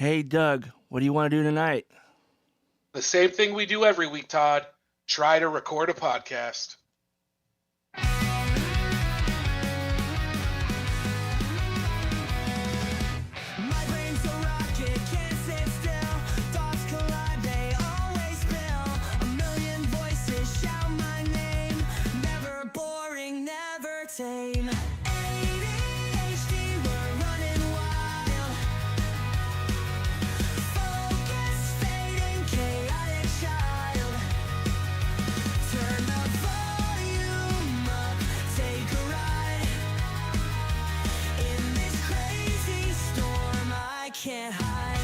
Hey Doug, what do you want to do tonight? The same thing we do every week, Todd. Try to record a podcast. My brain's a rocket, can't sit still. Thoughts collide, they always spill. A million voices shout my name. Never boring, never tame. ADHD, we're running wild. Focus fading, chaotic child. Turn the volume up, take a ride. In this crazy storm, I can't hide.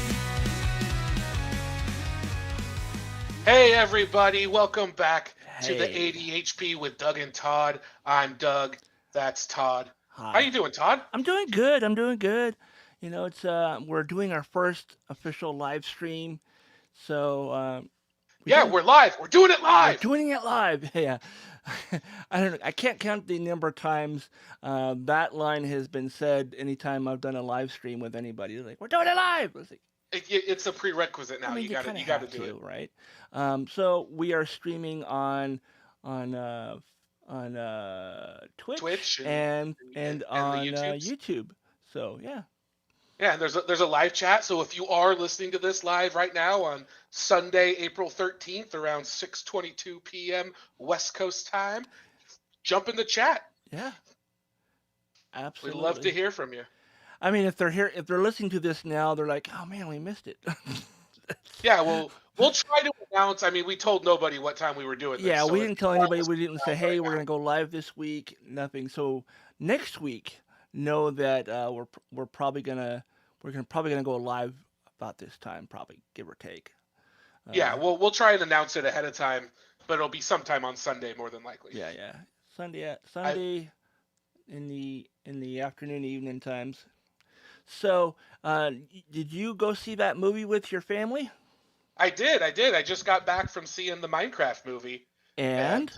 Hey, everybody. Welcome back to the Hey. ADHP with Doug and Todd. I'm Doug. That's Todd. How Hi. you doing, Todd? I'm doing good. I'm doing good. You know, it's we're doing our first official live stream, so we Yeah, didn't. we're live. We're doing it We're live. doing it live. Yeah. I don't know. I can't count the number of times that line has been said anytime I've done a live stream with anybody. They're like, "We're doing it live." It's like, It's a prerequisite I now. mean, You you got kind to of you got to have do it. to, right? So we are streaming on Twitch Twitch and and the on YouTubes. YouTube. So yeah, Yeah, and there's a live chat. So if you are listening to this live right now on Sunday, April 13th, around 6:22 p.m. West Coast time, jump in the chat. yeah, We'd love to absolutely. hear from you. I mean, if they're listening to this now, they're like, "Oh man, we missed it." Yeah, we'll try to announce. I mean, we told nobody what time we were doing this, Yeah, so we if didn't you tell are anybody. We listening didn't say, live right "Hey, we're now, gonna go live this week." Nothing. So next week, know that we're probably gonna go live about this time, probably give or take. yeah, Uh, we'll try and announce it ahead of time, but it'll be sometime on Sunday more than likely. yeah, yeah. I Sunday in the afternoon, evening times. So, did you go see that movie with your family? I did. I just got back from seeing the Minecraft movie, and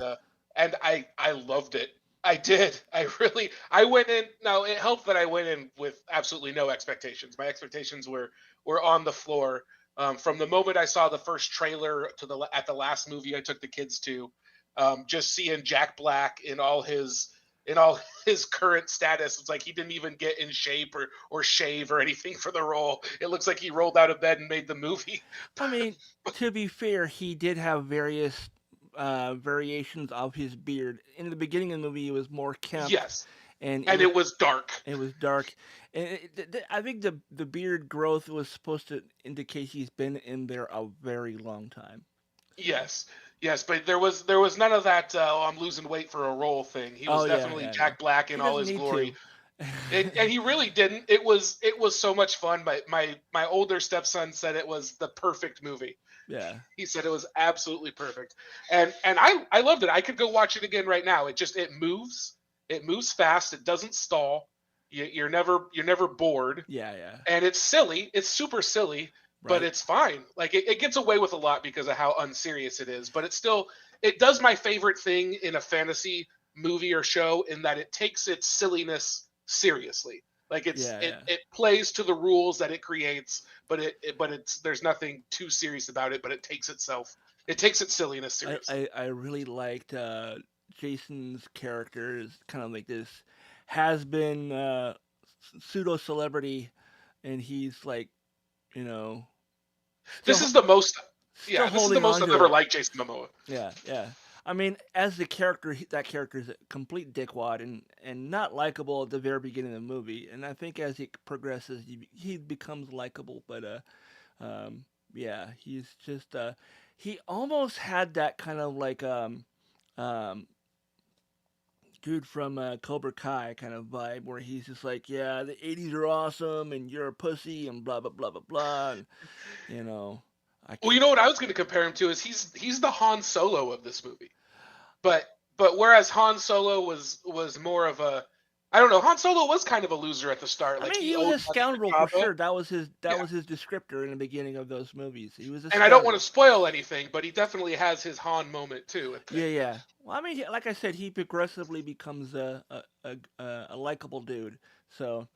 And I loved it. I did. I went in. Now it helped that I went in with absolutely no expectations. My expectations were on the floor. From the moment I saw the first trailer to the at the last movie I took the kids to, just seeing Jack Black in all his current status. It's like he didn't even get in shape or shave or anything for the role. It looks like he rolled out of bed and made the movie. I mean, to be fair, he did have various variations of his beard. In the beginning of the movie, it was more kempt, Yes, and and it was dark. it was dark. And I think the beard growth was supposed to indicate he's been in there a very long time. Yes, yes, but there was none of that. Oh, I'm losing weight for a role thing. He was Oh yeah, definitely yeah, yeah. Jack Black in He all doesn't his need glory, to. and he really didn't. It was so much fun. My older stepson said it was the perfect movie. Yeah. He said it was absolutely perfect, and I loved it. I could go watch it again right now. It moves fast. It doesn't stall. You're never bored, Yeah, yeah. and it's silly. It's super silly, but Right. it's fine. Like it gets away with a lot because of how unserious it is. But it does my favorite thing in a fantasy movie or show in that it takes its silliness seriously. Like Yeah, it yeah. it plays to the rules that it creates, but it's there's nothing too serious about it. But it takes its silliness seriously. I really liked Jason's character is kind of like this has been pseudo celebrity, and he's like, you know, This still is the most still Yeah, this is the holding most on I've to ever it. liked Jason Momoa. Yeah, yeah. I mean, as the character, that character is a complete dickwad and not likable at the very beginning of the movie. And I think as it progresses, he becomes likable. But yeah, he's just he almost had that kind of like um, dude from Cobra Kai kind of vibe, where he's just like, yeah, the '80s are awesome, and you're a pussy, and blah blah blah blah blah. And, you know, I Well, can't. you know what I was going to compare him to is he's the Han Solo of this movie. But whereas Han Solo was more of a I don't know, Han Solo was kind of a loser at the start. I Like mean, he he was owed a money scoundrel to for Jabba. sure. That Yeah. was his descriptor in the beginning of those movies. He was a And I don't want to scoundrel. spoil anything, but he definitely has his Han moment too at the Yeah, end. yeah. Well, I mean, like I said, he progressively becomes a likable dude. So,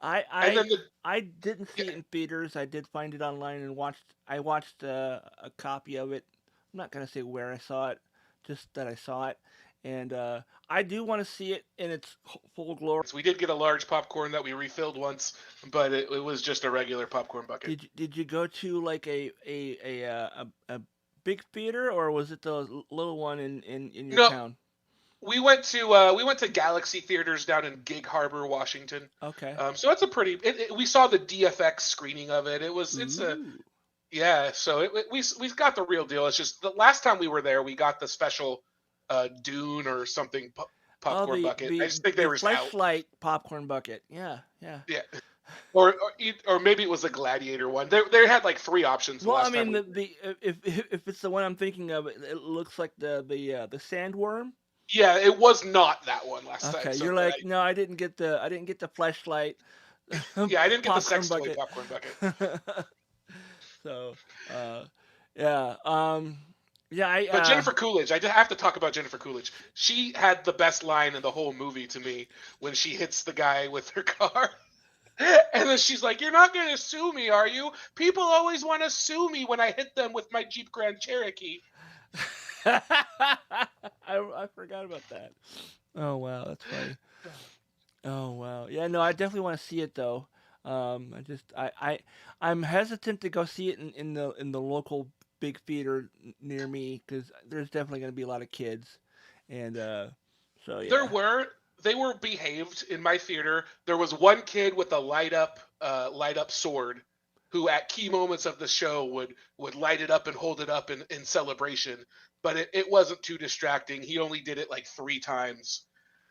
I And I then the I didn't see yeah, it in theaters. I did find it online and watched a copy of it. I'm not gonna say where I saw it, just that I saw it, and I do want to see it in its full glory. we did get a large popcorn that we refilled once, but it was just a regular popcorn bucket. Did you go to like a big theater, or was it the little one in your No, town? we went to Galaxy Theaters down in Gig Harbor, Washington. Okay. So that's a pretty. We saw the DFX screening of it. It's a Ooh. yeah. So we got the real deal. It's just the last time we were there, we got the special Dune or something Oh, popcorn the bucket. I the just think they the were just out. fleshlight popcorn bucket. Yeah, yeah. Yeah. Or maybe it was a Gladiator one. They had like three options the Well, I last time mean, we. if it's the one I'm thinking of, it looks like the sandworm. Yeah, it was not that one last time. Okay, So you're like, no, I didn't get the fleshlight yeah, I didn't get the popcorn sex toy bucket. popcorn bucket. So, yeah, yeah, But Jennifer Coolidge, I have to talk about Jennifer Coolidge. She had the best line in the whole movie to me when she hits the guy with her car. And then she's like, "You're not going to sue me, are you? People always want to sue me when I hit them with my Jeep Grand Cherokee." I forgot about that. Oh wow, that's funny. Oh wow, yeah, no, I definitely want to see it though. I'm hesitant to go see it in the local big theater near me because there's definitely going to be a lot of kids, and so There yeah. were they were behaved in my theater. There was one kid with a light up sword who at key moments of the show would light it up and hold it up in celebration, but it wasn't too distracting. He only did it like 3 times.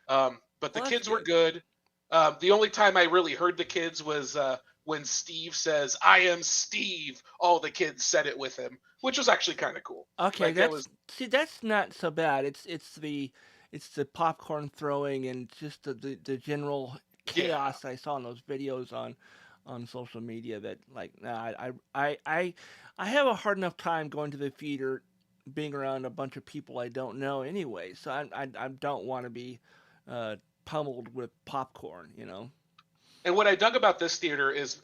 But the Well, that's kids were good. good. The only time I really heard the kids was when Steve says, "I am Steve." All the kids said it with him, which was actually kind of cool. Okay, Like it was, that's not so bad. It's the popcorn throwing and just the general yeah. chaos I saw in those videos on social media that like nah, I have a hard enough time going to the theater being around a bunch of people I don't know anyway. So I don't want to be pummeled with popcorn, you know. And what I dug about this theater is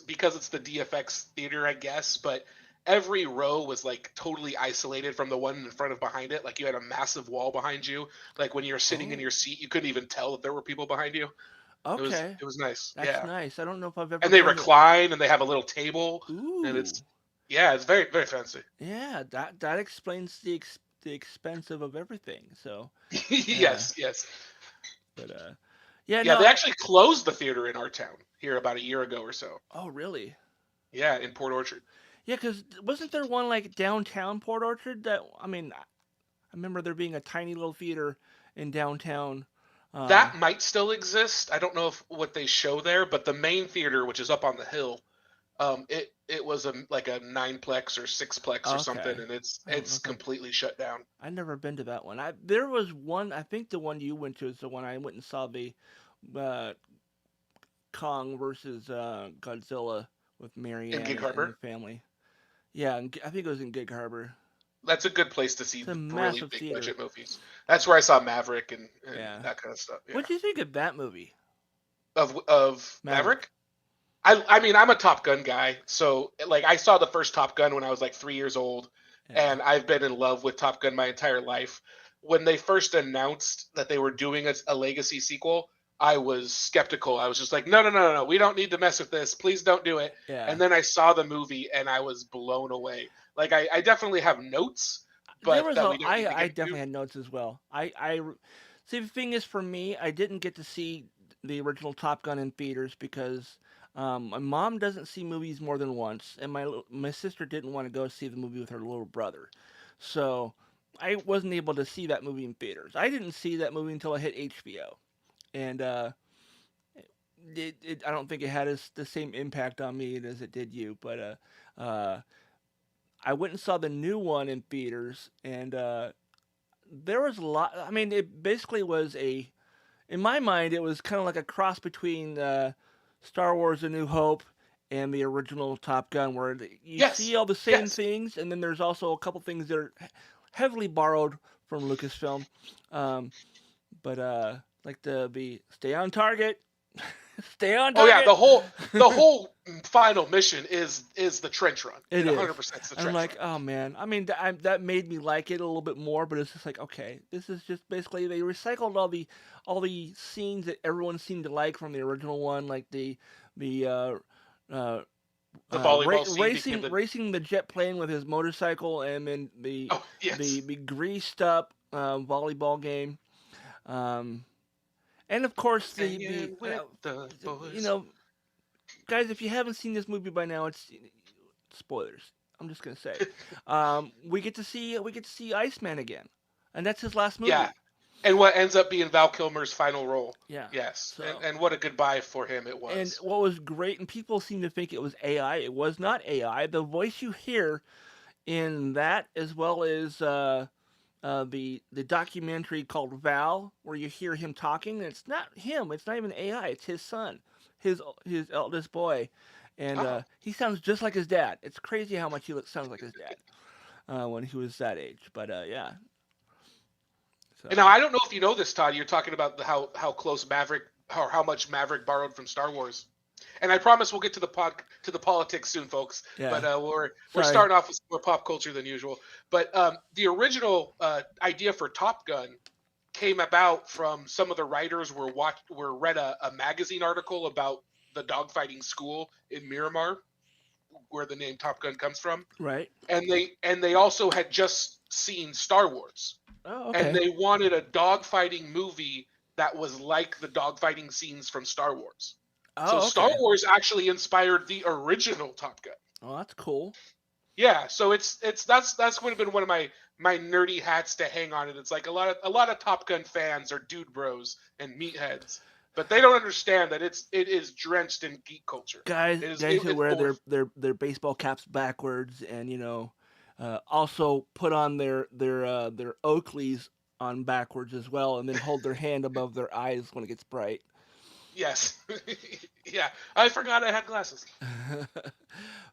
because it's the DFX theater, I guess, but every row was like totally isolated from the one in front of behind it. Like you had a massive wall behind you. Like when you're sitting in Oh, your seat, you couldn't even tell that there were people behind you. okay. It was nice. That's Yeah. nice. I don't know if I've ever And they been to. recline and they have a little table and Ooh. it's very very fancy. Yeah, that explains the expensive of everything. So, yeah, Yes, yes. but yeah, Yeah, no. they actually closed the theater in our town here about a year ago or so. Oh, really? Yeah, in Port Orchard. Yeah, because wasn't there one like downtown Port Orchard that I mean, I remember there being a tiny little theater in downtown. Um, That might still exist. I don't know if what they show there, but the main theater, which is up on the hill, it was like a nineplex or sixplex or something, okay. and I don't know it's if I've completely shut down. never been to that one. There was one. I think the one you went to is the one I went and saw the uh, Kong versus Godzilla with In Marianne Gig and the Harbor, family. Yeah, I think it was in Gig Harbor. that's a good place to see It's a really massive big theater. budget movies. That's where I saw Maverick and Yeah. that kind of stuff. Yeah, What do you think of that movie, of Maverick? Maverick. I mean, I'm a Top Gun guy, so like I saw the first Top Gun when I was like 3 years old, Yeah. and I've been in love with Top Gun my entire life. When they first announced that they were doing a legacy sequel, I was skeptical. I was just like, no, no, no, no, no, we don't need to mess with this. Please don't do it. Yeah. And then I saw the movie and I was blown away. Like I definitely have notes, There but was that a we don't need to I get into. definitely had notes as well. See the thing is for me, I didn't get to see the original Top Gun in theaters because my mom doesn't see movies more than once, and my sister didn't want to go see the movie with her little brother, so I wasn't able to see that movie in theaters. I didn't see that movie until I hit HBO, and I don't think it had the same impact on me as it did you, but I went and saw the new one in theaters, and there was a lot. I mean, it basically was in my mind, it was kind of like a cross between Star Wars: A New Hope and the original Top Gun, where you see Yes, all the same yes. things, and then there's also a couple things that are heavily borrowed from Lucasfilm. Um, but like the stay on target, Stay on Oh target. yeah, the whole final mission is the trench run. It is. 100% the I'm trench like, run. oh man. I mean, that made me like it a little bit more, but it's just like, okay, this is just basically they recycled all the scenes that everyone seemed to like from the original one, like the The volleyball scene became racing the racing the jet plane with his motorcycle, and then oh yes. the greased up volleyball game, um, and of course the Hanging with the you boys. know, guys, if you haven't seen this movie by now, it's spoilers. I'm just gonna say, we get to see Iceman again, and that's his last movie. Yeah. And what ends up being Val Kilmer's final role. Yeah. Yes. So, And what a goodbye for him it and was. what was great, and people seem to think it was AI. It was not AI. The voice you hear in that, as well as the documentary called Val, where you hear him talking, and it's not him. It's not even AI. It's his son, his eldest boy, and Oh. he sounds just like his dad. It's crazy how much he sounds like his dad when he was that age. But yeah. So. And now I don't know if you know this, Todd. You're talking about how close Maverick, how much Maverick borrowed from Star Wars. And I promise we'll get to the politics soon, folks. Yeah. But we're Sorry. starting off with more pop culture than usual. But the original idea for Top Gun came about from some of the writers read a magazine article about the dogfighting school in Miramar, where the name Top Gun comes from. Right. And they also had just seen Star Wars. Oh, okay. And they wanted a dogfighting movie that was like the dogfighting scenes from Star Wars. Oh, So okay. Star Wars actually inspired the original Top Gun. Oh, that's cool. Yeah, so that's would have been one of my nerdy hats to hang on it. It's like a lot of Top Gun fans are dude bros and meatheads, but they don't understand that it is drenched in geek culture. Guys who wear full their baseball caps backwards, and also put on their Oakleys on backwards as well, and then hold their hand above their eyes when it gets bright. Yes. Yeah, I forgot I had glasses.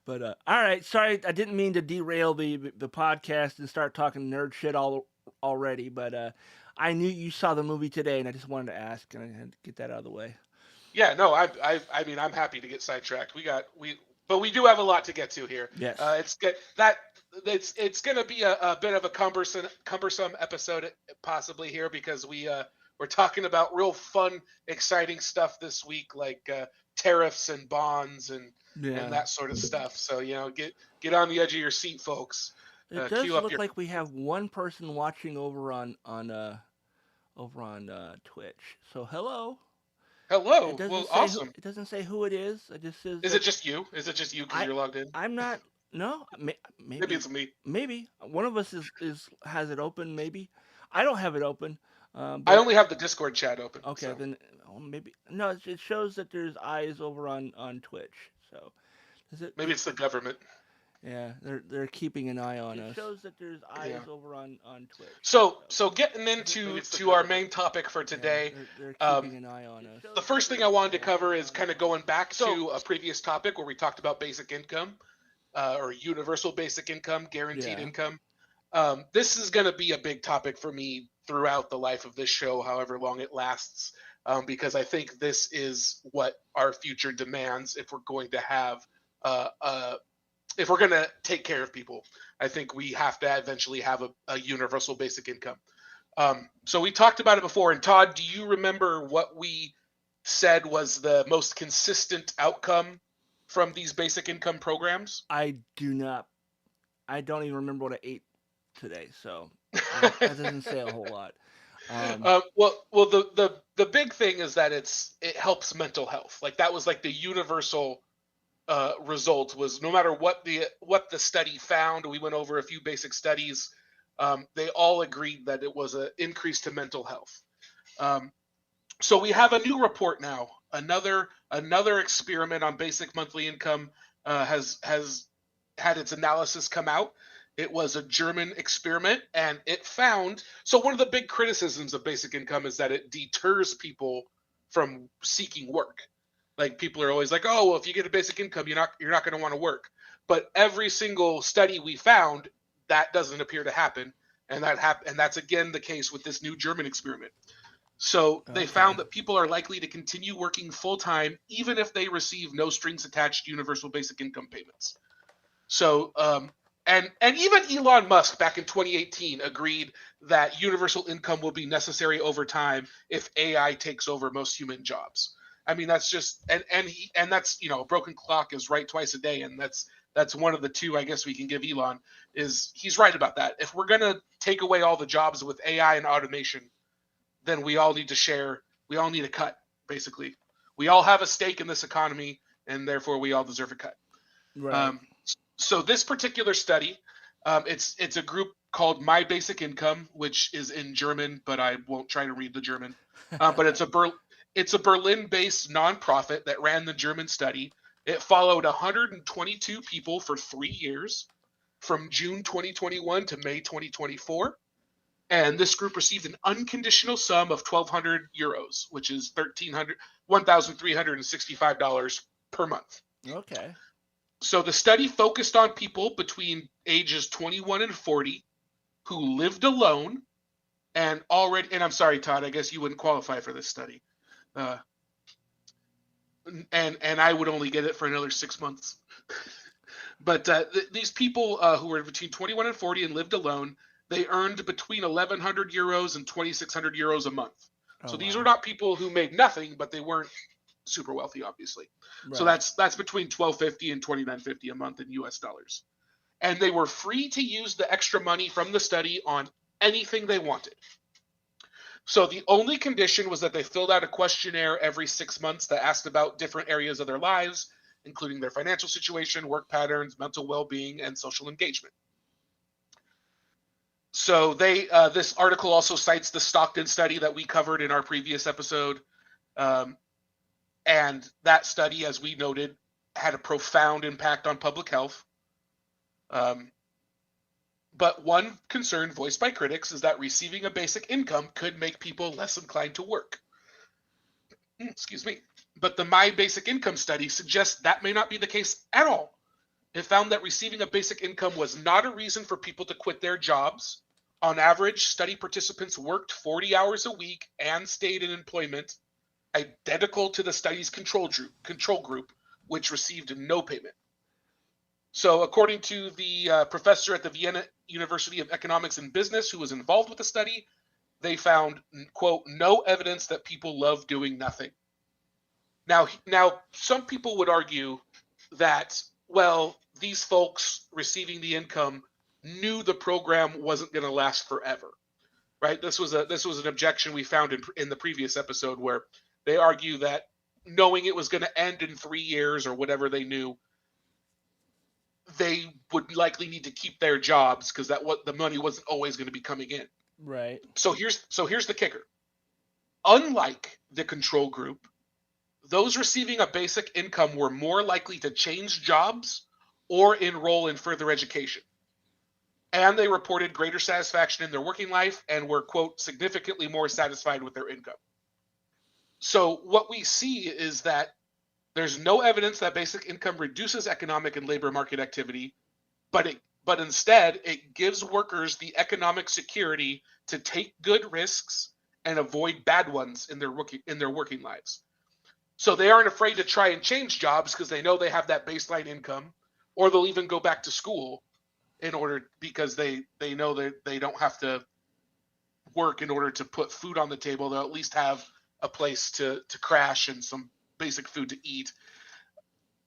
But all right, sorry, I didn't mean to derail the podcast and start talking nerd shit already, but I knew you saw the movie today, and I just wanted to ask, and I had to get that out of the way. Yeah, no, I mean, I'm happy to get sidetracked. But we do have a lot to get to here. Yes. It's going to be a bit of a cumbersome episode possibly here, because we're talking about real fun, exciting stuff this week, like tariffs and bonds and that sort of stuff. So get on the edge of your seat, folks. It does look like we have one person watching over on Twitch. So hello. Hello. Well, awesome. It doesn't say who it is. It just says. Is it just you? Is it just you because you're logged in? I'm not. No, maybe it's me. Maybe one of us has it open. Maybe I don't have it open. I only have the Discord chat open. Okay, so. then maybe no. It shows that there's eyes over on Twitch. So is it? Maybe it's the government. Yeah, they're keeping an eye on us. It shows that there's eyes over on Twitch. So getting into our main topic for today, they're keeping an eye on us. the first thing I wanted to cover is kind of going back to a previous topic where we talked about basic income, or universal basic income, guaranteed income. This is going to be a big topic for me throughout the life of this show, however long it lasts, because I think this is what our future demands if we're going to have if we're going to take care of people. I think we have to eventually have a universal basic income. So we talked about it before. And Todd, do you remember what we said was the most consistent outcome from these basic income programs? I do not. I don't even remember what I ate today. So that doesn't say a whole lot. Well, the big thing is that it helps mental health. Like that was like the universal result was no matter what the study found. We went over a few basic studies. They all agreed that it was an increase to mental health. So we have a new report now. Another experiment on basic monthly income has had its analysis come out. It was a German experiment, and it found. So one of the big criticisms of basic income is that it deters people from seeking work. Like people are always like, oh, well, if you get a basic income, you're not going to want to work. But every single study we found, that doesn't appear to happen, and that's again the case with this new German experiment. So they Okay. found that people are likely to continue working full time even if they receive no strings attached universal basic income payments. So and even Elon Musk back in 2018 agreed that universal income will be necessary over time if AI takes over most human jobs. I mean, that's just and that's, you know, a broken clock is right twice a day, and that's one of the two I guess we can give Elon, is he's right about that. If we're gonna take away all the jobs with AI and automation, then we all need to share. We all need a cut, basically. We all have a stake in this economy, and therefore we all deserve a cut. Right. So this particular study, it's a group called My Basic Income, which is in German, but I won't try to read the German. But it's a Berlin-based nonprofit that ran the German study. It followed 122 people for 3 years, from June 2021 to May 2024. And this group received an unconditional sum of 1,200 euros, which is $1,365 per month. Okay. So the study focused on people between ages 21 and 40 who lived alone and I'm sorry, Todd, I guess you wouldn't qualify for this study. And I would only get it for another 6 months. But these people who were between 21 and 40 and lived alone, they earned between 1,100 euros and 2,600 euros a month. So these were not people who made nothing, but they weren't super wealthy, obviously. Right. So that's between $1,250 and $2,950 a month in US dollars. And they were free to use the extra money from the study on anything they wanted. So the only condition was that they filled out a questionnaire every 6 months that asked about different areas of their lives, including their financial situation, work patterns, mental well-being, and social engagement. So this article also cites the Stockton study that we covered in our previous episode. And that study, as we noted, had a profound impact on public health. But one concern voiced by critics is that receiving a basic income could make people less inclined to work. Excuse me. But the My Basic Income study suggests that may not be the case at all. It found that receiving a basic income was not a reason for people to quit their jobs. On average, study participants worked 40 hours a week and stayed in employment, identical to the study's control group, which received no payment. So according to the professor at the Vienna University of Economics and Business who was involved with the study, they found, quote, no evidence that people love doing nothing. Now, some people would argue that, well, these folks receiving the income knew the program wasn't going to last forever, right? This was an objection we found in the previous episode, where they argue that knowing it was going to end in 3 years or whatever they knew, they would likely need to keep their jobs because the money wasn't always going to be coming in. Right. So here's the kicker. Unlike the control group, those receiving a basic income were more likely to change jobs or enroll in further education. And they reported greater satisfaction in their working life and were, quote, significantly more satisfied with their income. So what we see is that there's no evidence that basic income reduces economic and labor market activity, but instead it gives workers the economic security to take good risks and avoid bad ones in their working lives. So they aren't afraid to try and change jobs because they know they have that baseline income, or they'll even go back to school because they know that they don't have to work in order to put food on the table. They'll at least have a place to crash and some basic food to eat.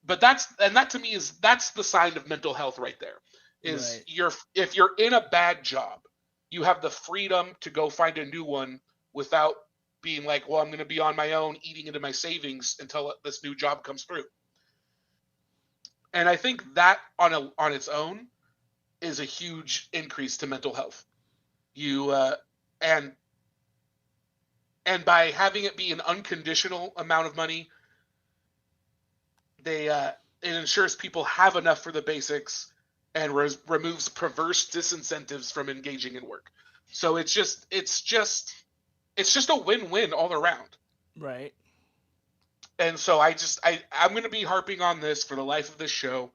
But that to me that's the sign of mental health right there. Is Right. If you're in a bad job, you have the freedom to go find a new one without being like, well, I'm going to be on my own, eating into my savings until this new job comes through. And I think that on its own is a huge increase to mental health. And by having it be an unconditional amount of money, it ensures people have enough for the basics and removes perverse disincentives from engaging in work. So it's just a win-win all around. Right. And so I'm going to be harping on this for the life of this show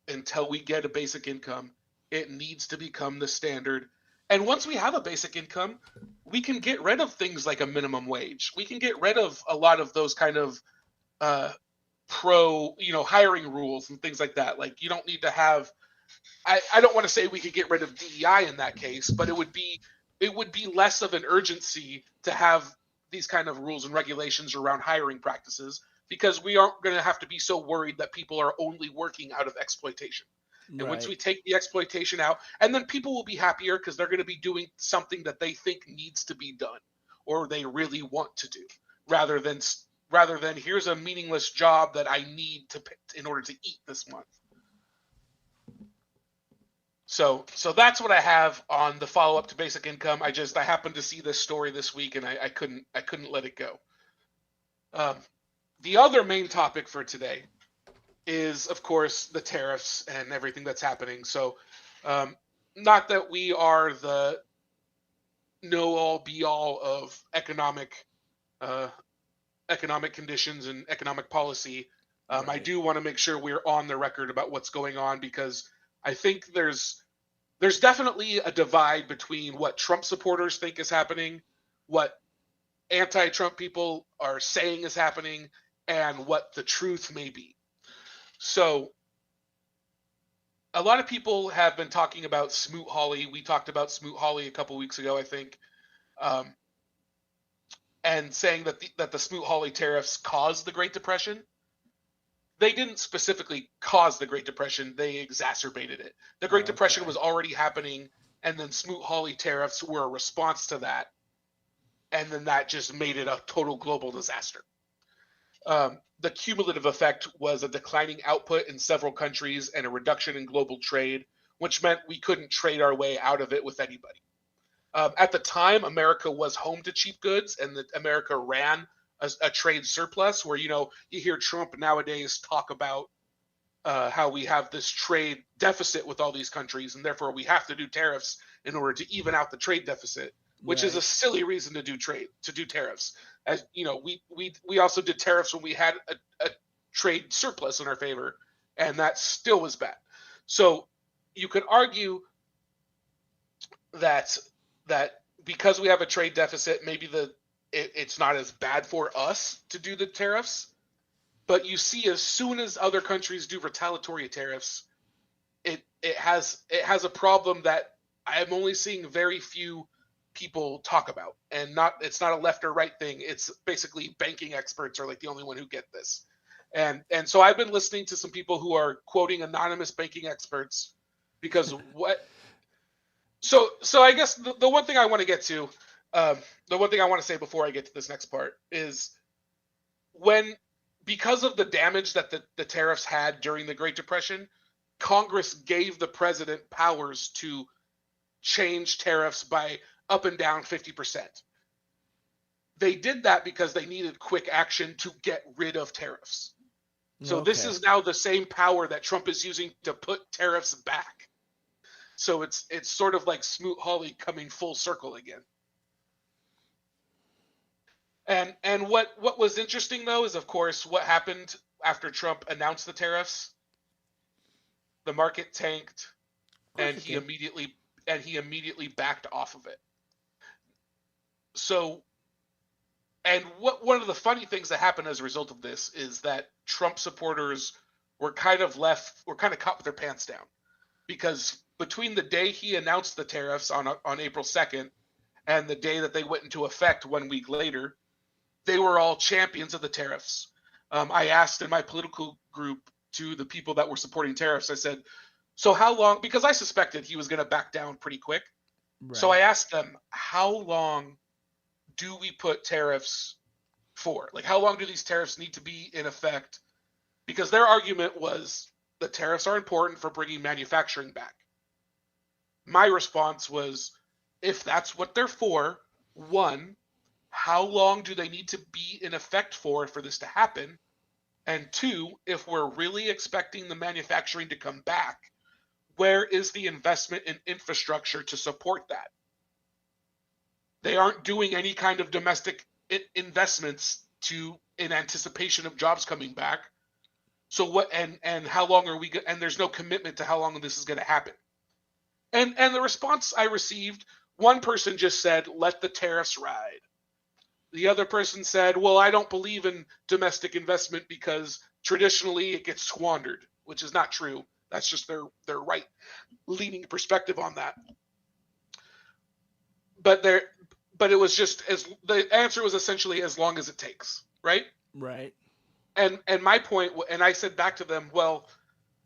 until we get a basic income. It needs to become the standard. And once we have a basic income, we can get rid of things like a minimum wage. We can get rid of a lot of those kind of hiring rules and things like that. Like, you don't need to have. I don't want to say we could get rid of DEI in that case, but it would be less of an urgency to have these kind of rules and regulations around hiring practices, because we aren't going to have to be so worried that people are only working out of exploitation. And once we take the exploitation out, and then people will be happier because they're going to be doing something that they think needs to be done or they really want to do, rather than here's a meaningless job that I need to in order to eat this month. So that's what I have on the follow-up to basic income. I happened to see this story this week, and I couldn't let it go. The other main topic for today is, of course, the tariffs and everything that's happening. So, not that we are the know-all, be-all of economic conditions and economic policy. I do want to make sure we're on the record about what's going on, because I think there's definitely a divide between what Trump supporters think is happening, what anti-Trump people are saying is happening, and what the truth may be. So a lot of people have been talking about Smoot-Hawley. We talked about Smoot-Hawley a couple weeks ago, I think, and saying that the Smoot-Hawley tariffs caused the Great Depression. They didn't specifically cause the Great Depression. They exacerbated it. The Great Depression was already happening, and then Smoot-Hawley tariffs were a response to that, and then that just made it a total global disaster. The cumulative effect was a declining output in several countries and a reduction in global trade, which meant we couldn't trade our way out of it with anybody. At the time, America was home to cheap goods, and America ran a trade surplus, where, you hear Trump nowadays talk about how we have this trade deficit with all these countries, and therefore we have to do tariffs in order to even out the trade deficit, which is a silly reason to do tariffs. As we also did tariffs when we had a trade surplus in our favor, and that still was bad. So you could argue that because we have a trade deficit, maybe it's not as bad for us to do the tariffs. But you see, as soon as other countries do retaliatory tariffs, it has a problem that I'm only seeing very few people talk about, and it's not a left or right thing. It's basically banking experts are like the only one who get this. And so I've been listening to some people who are quoting anonymous banking experts, because so I guess the one thing I want to get to, the one thing I want to say before I get to this next part is, because of the damage that the tariffs had during the Great Depression, Congress gave the president powers to change tariffs by up and down 50%. They did that because they needed quick action to get rid of tariffs. So this is now the same power that Trump is using to put tariffs back. So it's sort of like Smoot-Hawley coming full circle again. And what was interesting, though, is, of course, what happened after Trump announced the tariffs. The market tanked, and he immediately backed off of it. So, and one of the funny things that happened as a result of this is that Trump supporters were kind of caught with their pants down, because between the day he announced the tariffs on April 2nd and the day that they went into effect 1 week later, they were all champions of the tariffs. I asked in my political group to the people that were supporting tariffs, I said, so how long, because I suspected he was going to back down pretty quick. Right. So I asked them, how long do we put tariffs for? Like, how long do these tariffs need to be in effect? Because their argument was the tariffs are important for bringing manufacturing back. My response was, if that's what they're for, one, how long do they need to be in effect for this to happen? And two, if we're really expecting the manufacturing to come back, where is the investment in infrastructure to support that? They aren't doing any kind of domestic investments in anticipation of jobs coming back. So what? And how long are we? And there's no commitment to how long this is going to happen. And the response I received one person just said, let the tariffs ride. The other person said, well, I don't believe in domestic investment because traditionally it gets squandered, which is not true. That's just their right-leaning perspective on that. But it was just the answer was essentially as long as it takes, right? Right. And my point, and I said back to them, well,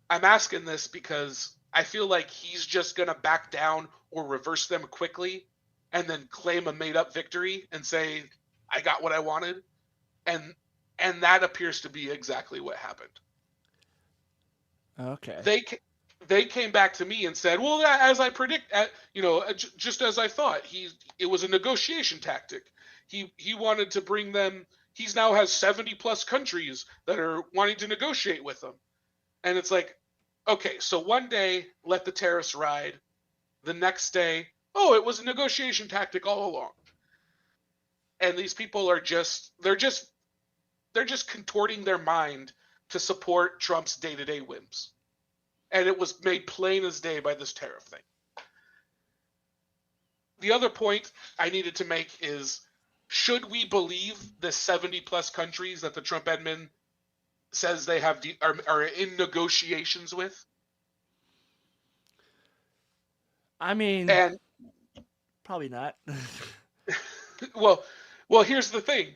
I'm asking this because I feel like he's just gonna back down or reverse them quickly, and then claim a made-up victory and say, I got what I wanted, and that appears to be exactly what happened. Okay. They came back to me and said, well, as I predict, just as I thought, it was a negotiation tactic. He wanted to bring them. He now has 70 plus countries that are wanting to negotiate with him, and it's like, okay, so one day let the tariffs ride, the next day, oh, it was a negotiation tactic all along. And these people are they're just contorting their mind to support Trump's day-to-day whims. And it was made plain as day by this tariff thing. The other point I needed to make is, should we believe the 70 plus countries that the Trump admin says they have are in negotiations with? I mean, And probably not. well, here's the thing.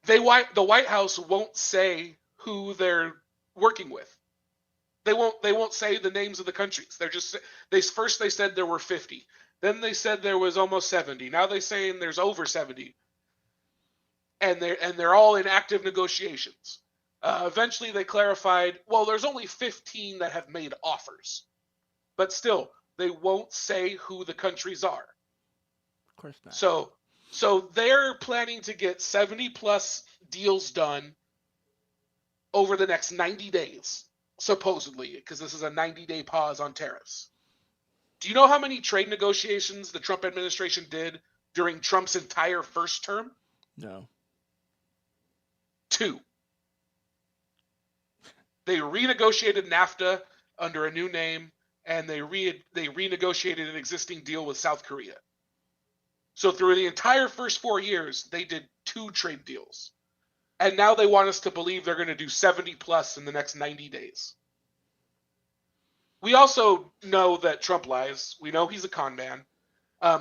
The White House won't say who they're working with. They won't say the names of the countries. They said there were 50. Then they said there was almost 70. Now they're saying there's over 70. And they're all in active negotiations. Eventually they clarified, well, there's only 15 that have made offers. But still, they won't say who the countries are. Of course not. So they're planning to get 70 plus deals done over the next 90 days, supposedly, because this is a 90-day pause on tariffs. Do you know how many trade negotiations the Trump administration did during Trump's entire first term? No. 2. They renegotiated NAFTA under a new name, and they renegotiated an existing deal with South Korea. So through the entire first 4 years, they did 2 trade deals. And now they want us to believe they're going to do 70 plus in the next 90 days. We also know that Trump lies. We know he's a con man.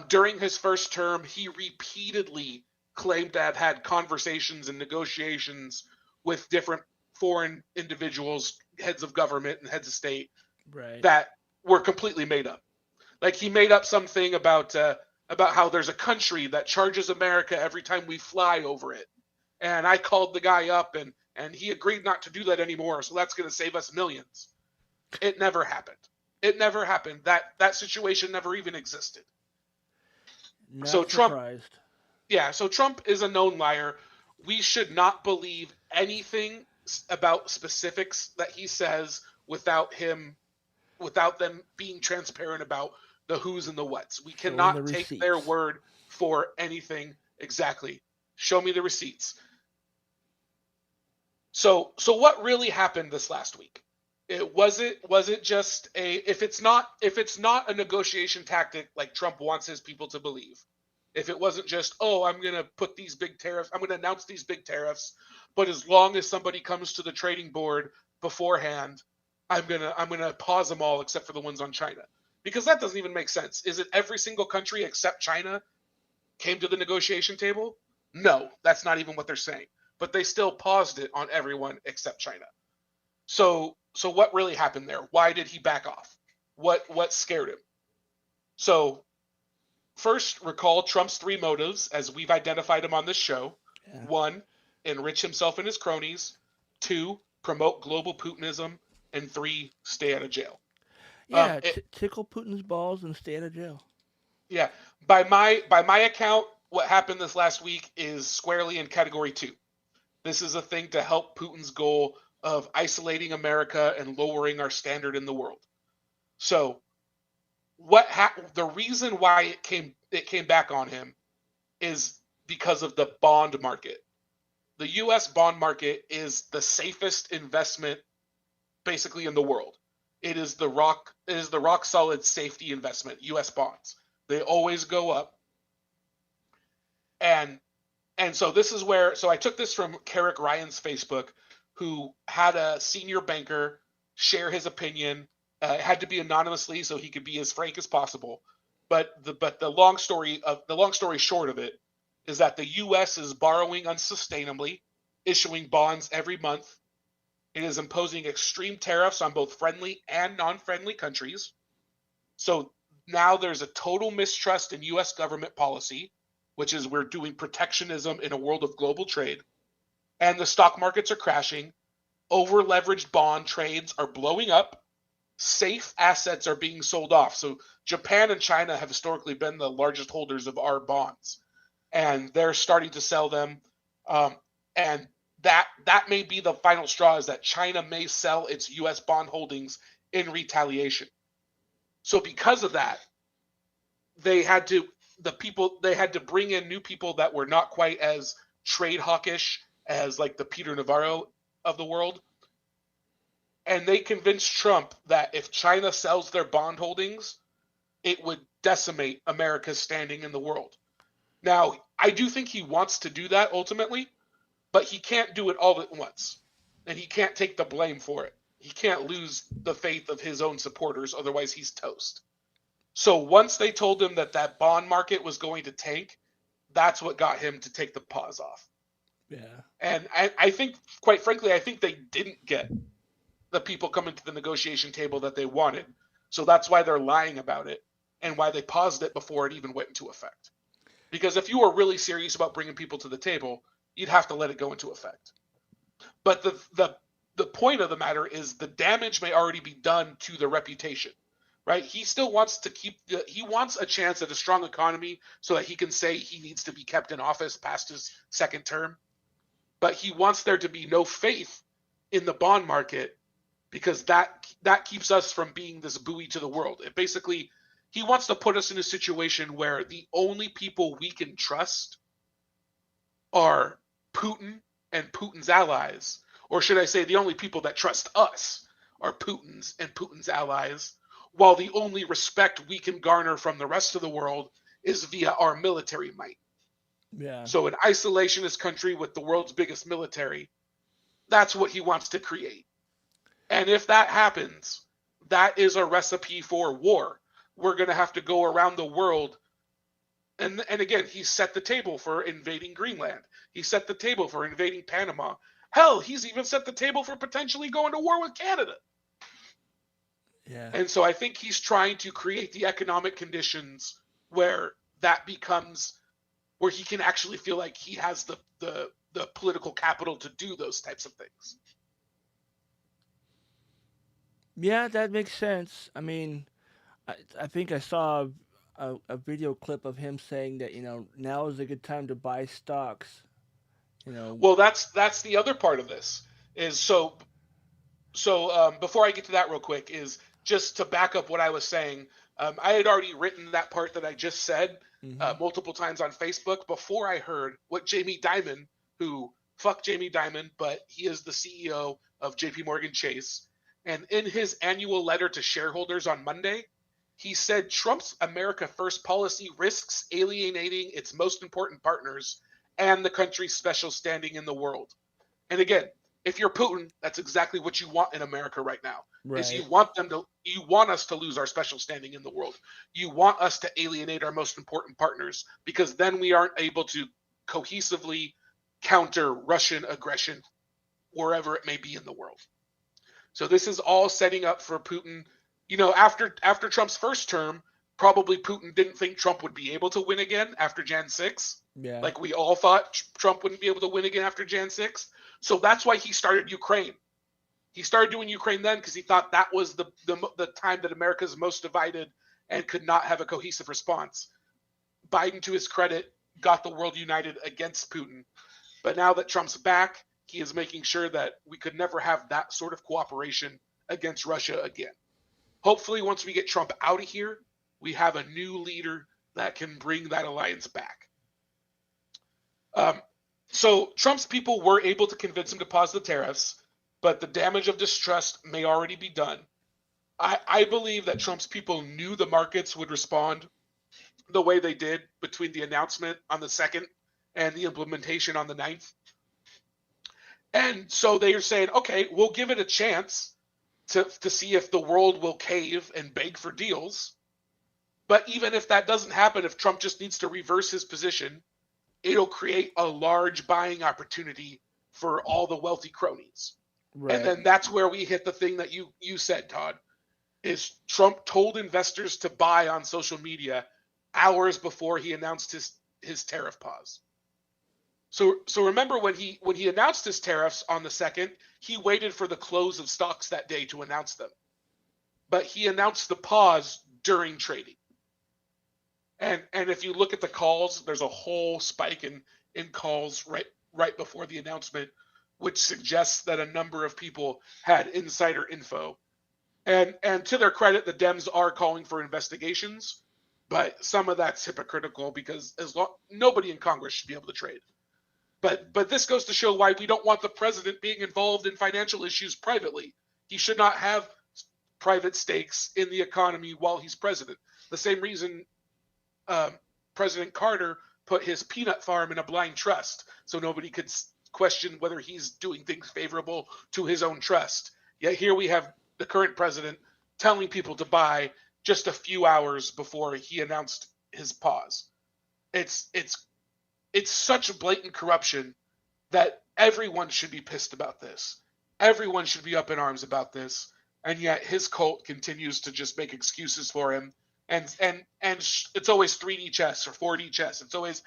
During his first term, he repeatedly claimed to have had conversations and negotiations with different foreign individuals, heads of government and heads of state, Right. that were completely made up. Like, he made up something about how there's a country that charges America every time we fly over it. And I called the guy up, and he agreed not to do that anymore, so that's going to save us millions. It never happened. It never happened. That situation never even existed. Not So surprised. So Trump is a known liar. We should not believe anything about specifics that he says without them being transparent about the who's and the whats. We cannot the take receipts. their word for anything. Exactly. Show me the receipts. So what really happened this last week? Was it just if it's not a negotiation tactic like Trump wants his people to believe, if it wasn't just, oh, I'm going to put these big tariffs, I'm going to announce these big tariffs, but as long as somebody comes to the trading board beforehand, I'm going to pause them all except for the ones on China. Because that doesn't even make sense. Is it every single country except China came to the negotiation table? No, that's not even what they're saying. But they still paused it on everyone except China. So what really happened there? Why did he back off? What scared him? So first, recall Trump's 3 motives as we've identified them on this show. Yeah. 1, enrich himself and his cronies. 2, promote global Putinism. And 3, stay out of jail. Yeah, tickle Putin's balls and stay out of jail. Yeah. By my account, what happened this last week is squarely in category 2. This is a thing to help Putin's goal of isolating America and lowering our standard in the world. So the reason why it came back on him is because of the bond market. The US bond market is the safest investment basically in the world. It is the rock solid safety investment, US bonds. They always go up. And so this is where, so I took this from Carrick Ryan's Facebook, who had a senior banker share his opinion. It had to be anonymously so he could be as frank as possible. But the long story short of it is that the U.S. is borrowing unsustainably, issuing bonds every month. It is imposing extreme tariffs on both friendly and non-friendly countries. So now there's a total mistrust in U.S. government policy, which is we're doing protectionism in a world of global trade. And the stock markets are crashing. Over-leveraged bond trades are blowing up. Safe assets are being sold off. So Japan and China have historically been the largest holders of our bonds, and they're starting to sell them. And that may be the final straw, is that China may sell its U.S. bond holdings in retaliation. So because of that, they had to bring in new people that were not quite as trade hawkish as like the Peter Navarro of the world. And they convinced Trump that if China sells their bond holdings, it would decimate America's standing in the world. Now, I do think he wants to do that ultimately, but he can't do it all at once. And he can't take the blame for it. He can't lose the faith of his own supporters, otherwise he's toast. So once they told him that that bond market was going to tank, that's what got him to take the pause off. Yeah. And I think, quite frankly, I think they didn't get the people coming to the negotiation table that they wanted. So that's why they're lying about it and why they paused it before it even went into effect. Because if you were really serious about bringing people to the table, you'd have to let it go into effect. But the point of the matter is the damage may already be done to the reputation, right? He still wants to he wants a chance at a strong economy so that he can say he needs to be kept in office past his second term. But he wants there to be no faith in the bond market, because that keeps us from being this buoy to the world. It basically, he wants to put us in a situation where the only people we can trust are Putin and Putin's allies. Or should I say, the only people that trust us are Putin's and Putin's allies, while the only respect we can garner from the rest of the world is via our military might. Yeah. So an isolationist country with the world's biggest military, that's what he wants to create. And if that happens, that is a recipe for war. We're going to have to go around the world. And again, he set the table for invading Greenland. He set the table for invading Panama. Hell, he's even set the table for potentially going to war with Canada. Yeah. And so I think he's trying to create the economic conditions where that becomes, where he can actually feel like he has the political capital to do those types of things. Yeah, that makes sense. I mean, I think I saw a video clip of him saying that, now is a good time to buy stocks. Well, that's the other part of this is so before I get to that real quick, is just to back up what I was saying. I had already written that part that I just said multiple times on Facebook before I heard what Jamie Dimon, who fuck Jamie Dimon, but he is the CEO of JP Morgan Chase. And in his annual letter to shareholders on Monday, he said Trump's America First policy risks alienating its most important partners and the country's special standing in the world. And again, if you're Putin, that's exactly what you want in America right now. Right. Is you want us to lose our special standing in the world. You want us to alienate our most important partners, because then we aren't able to cohesively counter Russian aggression wherever it may be in the world. So this is all setting up for Putin. After Trump's first term, probably Putin didn't think Trump would be able to win again after Jan 6. Yeah. Like we all thought Trump wouldn't be able to win again after Jan 6. So that's why he started Ukraine. He started doing Ukraine then because he thought that was the time that America is most divided and could not have a cohesive response. Biden, to his credit, got the world united against Putin. But now that Trump's back, he is making sure that we could never have that sort of cooperation against Russia again. Hopefully, once we get Trump out of here, we have a new leader that can bring that alliance back. So Trump's people were able to convince him to pause the tariffs, but the damage of distrust may already be done. I believe that Trump's people knew the markets would respond the way they did between the announcement on the 2nd and the implementation on the 9th. And so they are saying, okay, we'll give it a chance to see if the world will cave and beg for deals. But even if that doesn't happen, if Trump just needs to reverse his position, it'll create a large buying opportunity for all the wealthy cronies. Right. And then that's where we hit the thing that you said, Todd, is Trump told investors to buy on social media hours before he announced his tariff pause. So remember when he announced his tariffs on the 2nd, he waited for the close of stocks that day to announce them. But he announced the pause during trading. And if you look at the calls, there's a whole spike in calls right before the announcement, which suggests that a number of people had insider info. And to their credit, the Dems are calling for investigations, but some of that's hypocritical because nobody in Congress should be able to trade. But this goes to show why we don't want the president being involved in financial issues privately. He should not have private stakes in the economy while he's president. The same reason President Carter put his peanut farm in a blind trust so nobody could question whether he's doing things favorable to his own trust. Yet here we have the current president telling people to buy just a few hours before he announced his pause. It's such blatant corruption that everyone should be pissed about this. Everyone should be up in arms about this. And yet his cult continues to just make excuses for him. And it's always 3D chess or 4D chess. It's always,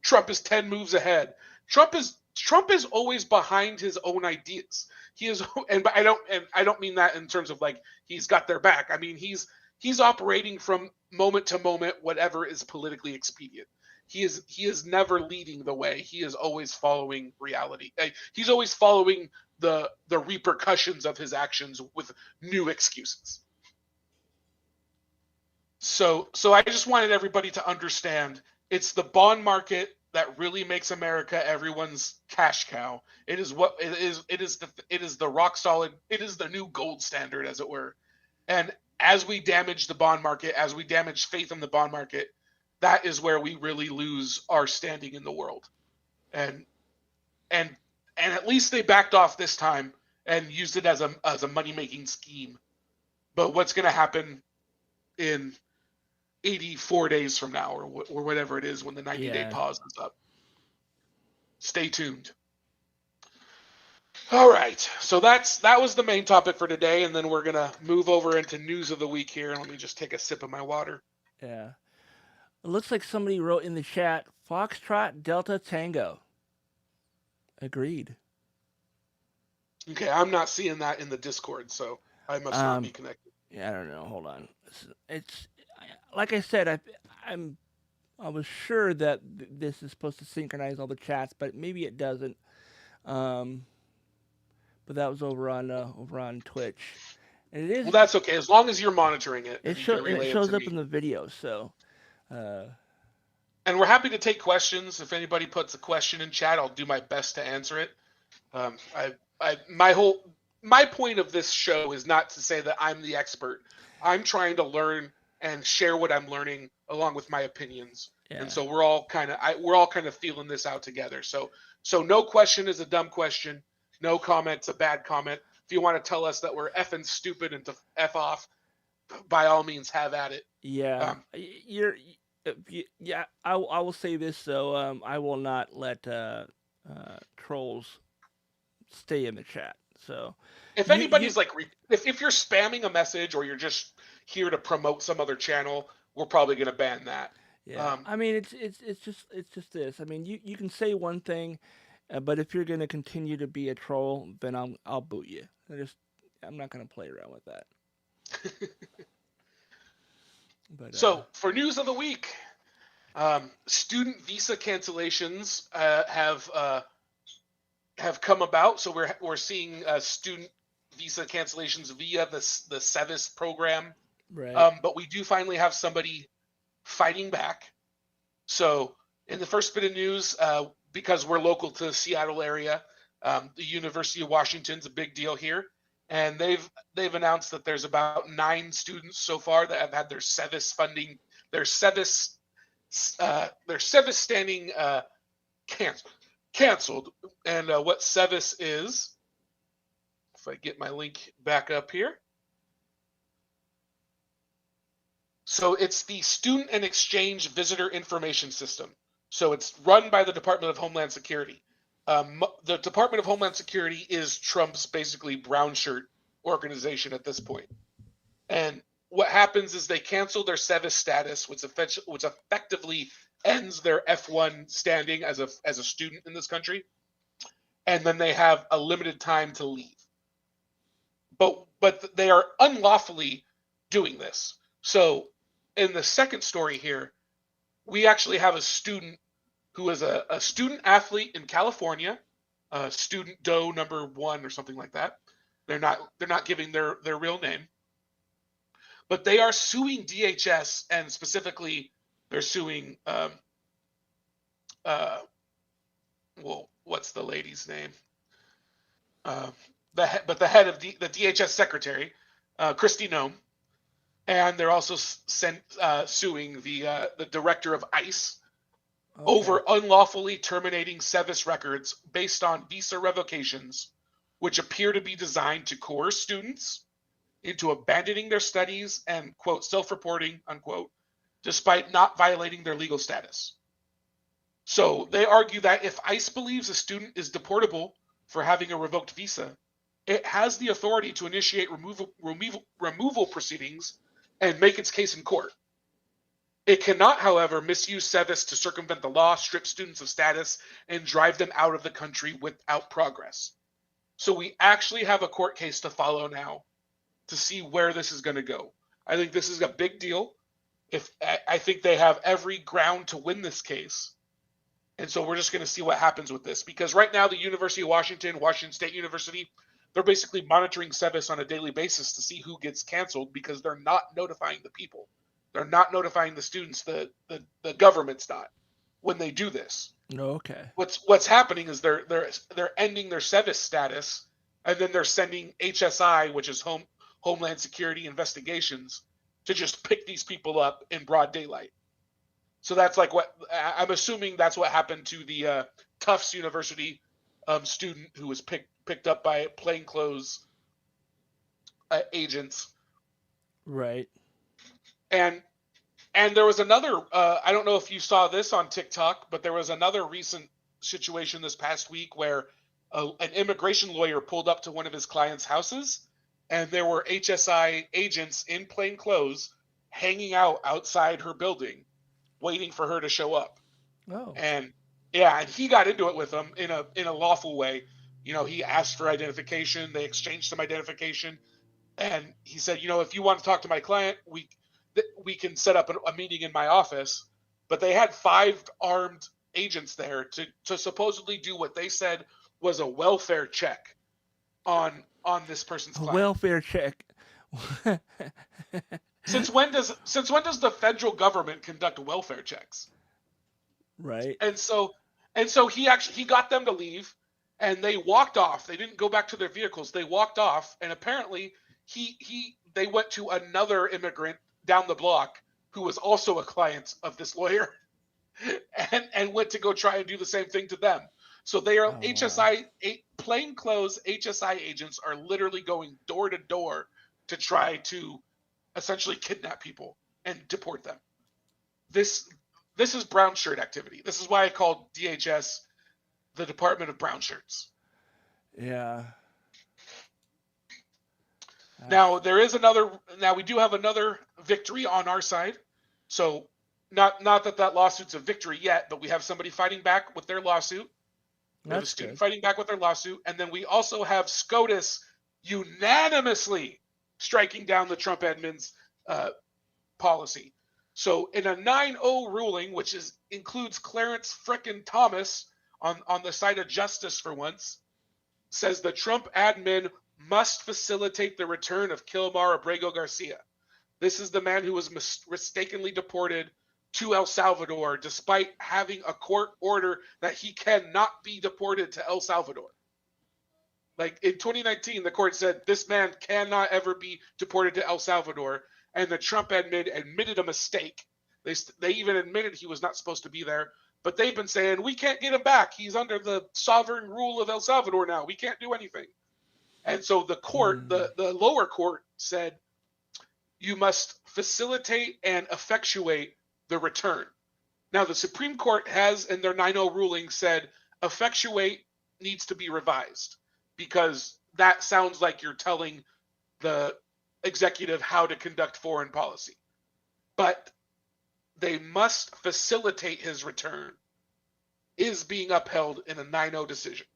Trump is 10 moves ahead. Trump is always behind his own ideas. He is, and I don't mean that in terms of like he's got their back. I mean he's operating from moment to moment, whatever is politically expedient. He is never leading the way. He is always following reality. He's always following the repercussions of his actions with new excuses. So I just wanted everybody to understand it's the bond market that really makes America everyone's cash cow. It is the rock solid. It is the new gold standard, as it were. And as we damage the bond market, as we damage faith in the bond market, that is where we really lose our standing in the world. And at least they backed off this time and used it as a money-making scheme. But what's going to happen in 84 days from now or whatever it is when the 90-day pause is up? Stay tuned. All right. So that was the main topic for today, and then we're going to move over into news of the week here. Let me just take a sip of my water. Yeah. It looks like somebody wrote in the chat, Foxtrot Delta Tango. Agreed. Okay, I'm not seeing that in the Discord, so I must not be connected. Yeah, I don't know. Hold on. It's like I said, I was sure that this is supposed to synchronize all the chats, but maybe it doesn't. But that was over on Twitch, and it is. Well, that's okay as long as you're monitoring it. It shows up in the video, so. And we're happy to take questions. If anybody puts a question in chat, I'll do my best to answer it. My point of this show is not to say that I'm the expert. I'm trying to learn and share what I'm learning along with my opinions. Yeah. And so we're all kind of feeling this out together. So no question is a dumb question. No comment's a bad comment. If you want to tell us that we're effing stupid and to F off, by all means, have at it. Yeah. I will say this though. I will not let trolls stay in the chat. So if anybody's if you're spamming a message or you're just here to promote some other channel, we're probably going to ban that. Yeah. I mean, it's just this. I mean, you can say one thing, but if you're going to continue to be a troll, then I'll boot you. I'm not going to play around with that. But, so for news of the week, student visa cancellations have come about. So we're seeing student visa cancellations via the Suffice program. Right. But we do finally have somebody fighting back. So in the first bit of news, because we're local to the Seattle area, the University of Washington's a big deal here. And they've announced that there's about 9 students so far that have had their Suffice funding their Suffice standing canceled. And what Suffice is, if I get my link back up here. So it's the Student and Exchange Visitor Information System. So it's run by the Department of Homeland Security. The Department of Homeland Security is Trump's basically brown shirt organization at this point. And what happens is they cancel their Suffice status, which effectively ends their F1 standing as a student in this country. And then they have a limited time to leave. But they are unlawfully doing this. So in the second story here, we actually have a student who is a student athlete in California, student Doe number 1 or something like that. They're not giving their real name, but they are suing DHS, and specifically they're suing well, what's the lady's name? The head of the DHS secretary, Kristi Noem. And they're also suing the director of ICE over unlawfully terminating Suffice records based on visa revocations, which appear to be designed to coerce students into abandoning their studies and, quote, self-reporting, unquote, despite not violating their legal status. So they argue that if ICE believes a student is deportable for having a revoked visa, it has the authority to initiate removal proceedings and make its case in court. It cannot, however, misuse Suffice to circumvent the law, strip students of status, and drive them out of the country without progress. So we actually have a court case to follow now to see where this is going to go. I think this is a big deal. I think they have every ground to win this case. And so we're just going to see what happens with this. Because right now, the University of Washington State University, they're basically monitoring Suffice on a daily basis to see who gets canceled because they're not notifying the people. They're not notifying the students. The government's not when they do this. Okay. What's happening is they're ending their Suffice status, and then they're sending HSI, which is Homeland Security Investigations, to just pick these people up in broad daylight. So that's like what I'm assuming that's what happened to the Tufts University student who was picked up by plainclothes agents. Right. And there was another, I don't know if you saw this on TikTok, but there was another recent situation this past week where an immigration lawyer pulled up to one of his clients' houses, and there were HSI agents in plain clothes hanging out outside her building, waiting for her to show up. Oh. And yeah, and he got into it with them in a lawful way. You know, he asked for identification. They exchanged some identification, and he said, you know, if you want to talk to my client, we can set up a meeting in my office. But they had 5 armed agents there to supposedly do what they said was a welfare check on this person's client. Welfare check. Since when does the federal government conduct welfare checks? Right. And so he got them to leave, and they walked off. They didn't go back to their vehicles. They walked off, and apparently they went to another immigrant down the block who was also a client of this lawyer, and went to go try and do the same thing to them. So they are HSI, plainclothes HSI agents are literally going door to door to try to essentially kidnap people and deport them. This is brown shirt activity. This is why I called DHS the Department of Brown Shirts. Yeah. Now we do have another victory on our side. So not that lawsuit's a victory yet, but we have somebody fighting back with their lawsuit. We have a student fighting back with their lawsuit. And then we also have SCOTUS unanimously striking down the Trump admin's policy. So in a 9-0 ruling, which includes Clarence frickin' Thomas on the side of justice for once, says the Trump admin must facilitate the return of Kilmar Abrego Garcia. This is the man who was mistakenly deported to El Salvador despite having a court order that he cannot be deported to El Salvador. Like in 2019, the court said this man cannot ever be deported to El Salvador, and the Trump admin admitted a mistake They even admitted he was not supposed to be there, but they've been saying we can't get him back. He's under the sovereign rule of El Salvador now. We can't do anything. And so the court, the lower court, said you must facilitate and effectuate the return. Now the Supreme Court has, in their 9-0 ruling, said effectuate needs to be revised because that sounds like you're telling the executive how to conduct foreign policy. But they must facilitate his return is being upheld in a 9-0 decision.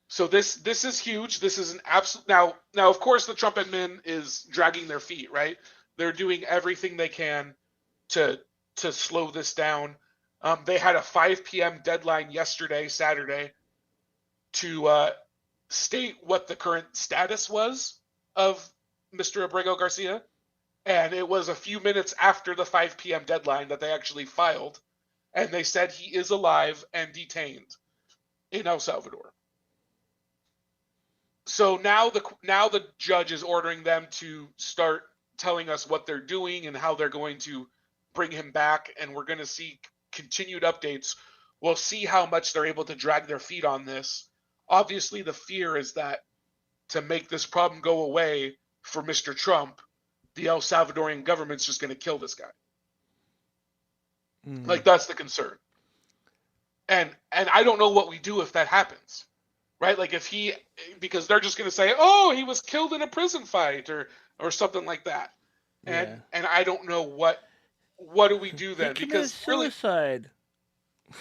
So this is huge. This is an absolute now of course the Trump admin is dragging their feet, right? They're doing everything they can to slow this down. They had a 5 p.m. deadline yesterday, Saturday, to state what the current status was of Mr. Abrego Garcia. And it was a few minutes after the 5 p.m. deadline that they actually filed. And they said he is alive and detained in El Salvador. So now the judge is ordering them to start telling us what they're doing and how they're going to bring him back. And we're going to see continued updates. We'll see how much they're able to drag their feet on this. Obviously, the fear is that to make this problem go away for Mr. Trump, the El Salvadorian government's just going to kill this guy. Like, that's the concern. And I don't know what we do if that happens, right? Like because they're just going to say, oh, he was killed in a prison fight or something like that. And I don't know what do we do then? He because suicide.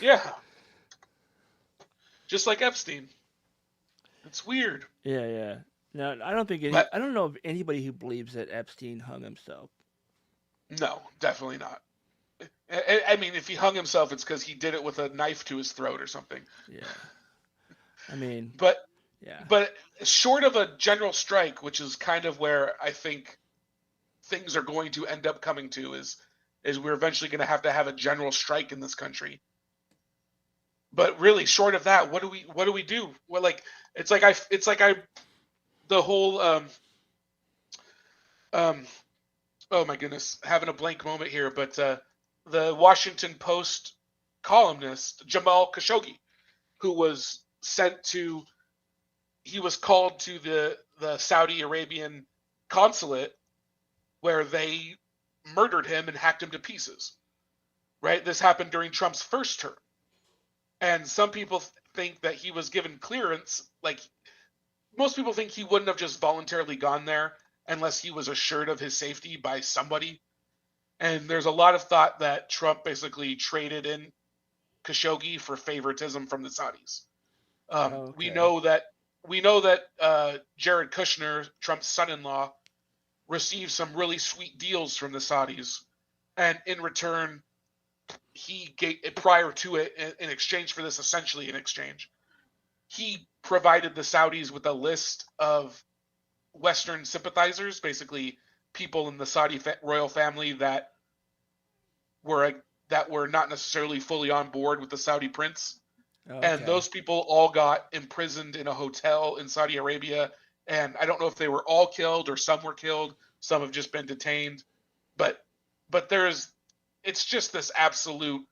Really, yeah. Just like Epstein. It's weird. Yeah. No, I don't think I don't know of anybody who believes that Epstein hung himself. No, definitely not. I mean, if he hung himself, it's because he did it with a knife to his throat or something. Yeah. I mean, but yeah. But short of a general strike, which is kind of where I think things are going to end up coming to, is we're eventually going to have a general strike in this country. But really, short of that, what do we do? Well, like the whole oh my goodness, having a blank moment here, but the Washington Post columnist Jamal Khashoggi, who was called to the Saudi Arabian consulate where they murdered him and hacked him to pieces. Right? This happened during Trump's first term. And some people think that he was given clearance. Like, most people think he wouldn't have just voluntarily gone there unless he was assured of his safety by somebody. And there's a lot of thought that Trump basically traded in Khashoggi for favoritism from the Saudis. Okay. We know that Jared Kushner, Trump's son-in-law, received some really sweet deals from the Saudis, and in return, he gave, prior to it, in exchange for this, essentially in exchange, he provided the Saudis with a list of Western sympathizers, basically people in the Saudi royal family that were not necessarily fully on board with the Saudi prince. Okay. And those people all got imprisoned in a hotel in Saudi Arabia. And I don't know if they were all killed or some were killed. Some have just been detained. But it's just this absolute,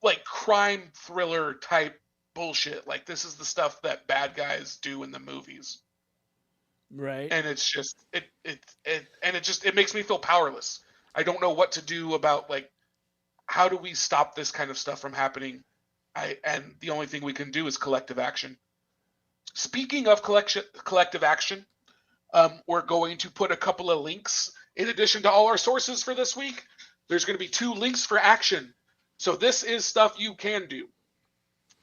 like, crime thriller type bullshit. Like, this is the stuff that bad guys do in the movies. Right. And it's just, it makes me feel powerless. I don't know what to do about, like, how do we stop this kind of stuff from happening? And the only thing we can do is collective action. Speaking of collective action, we're going to put a couple of links in addition to all our sources for this week. There's going to be 2 links for action. So this is stuff you can do.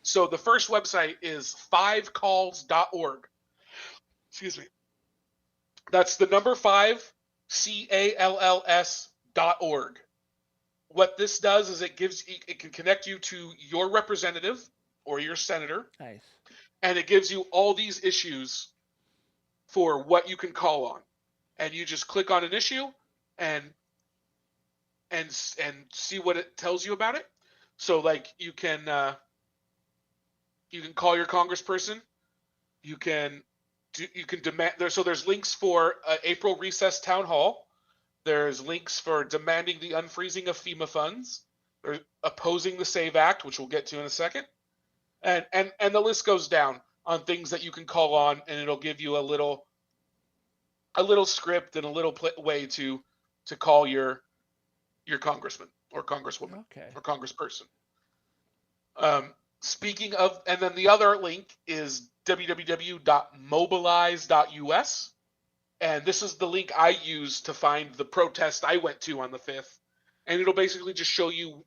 So the first website is 5calls.org. Excuse me. That's the number 5, CALLS.org. What this does is it can connect you to your representative or your senator. Nice. And it gives you all these issues for what you can call on. And you just click on an issue and see what it tells you about it. So, like, you can call your congressperson. You can demand there. So there's links for April recess town hall. There's links for demanding the unfreezing of FEMA funds. There's opposing the SAVE Act, which we'll get to in a second. And the list goes down on things that you can call on, and it'll give you a little script and a little way to call your congressman or congresswoman or congressperson. Speaking of, and then the other link is www.mobilize.us. And this is the link I used to find the protest I went to on the 5th. And it'll basically just show you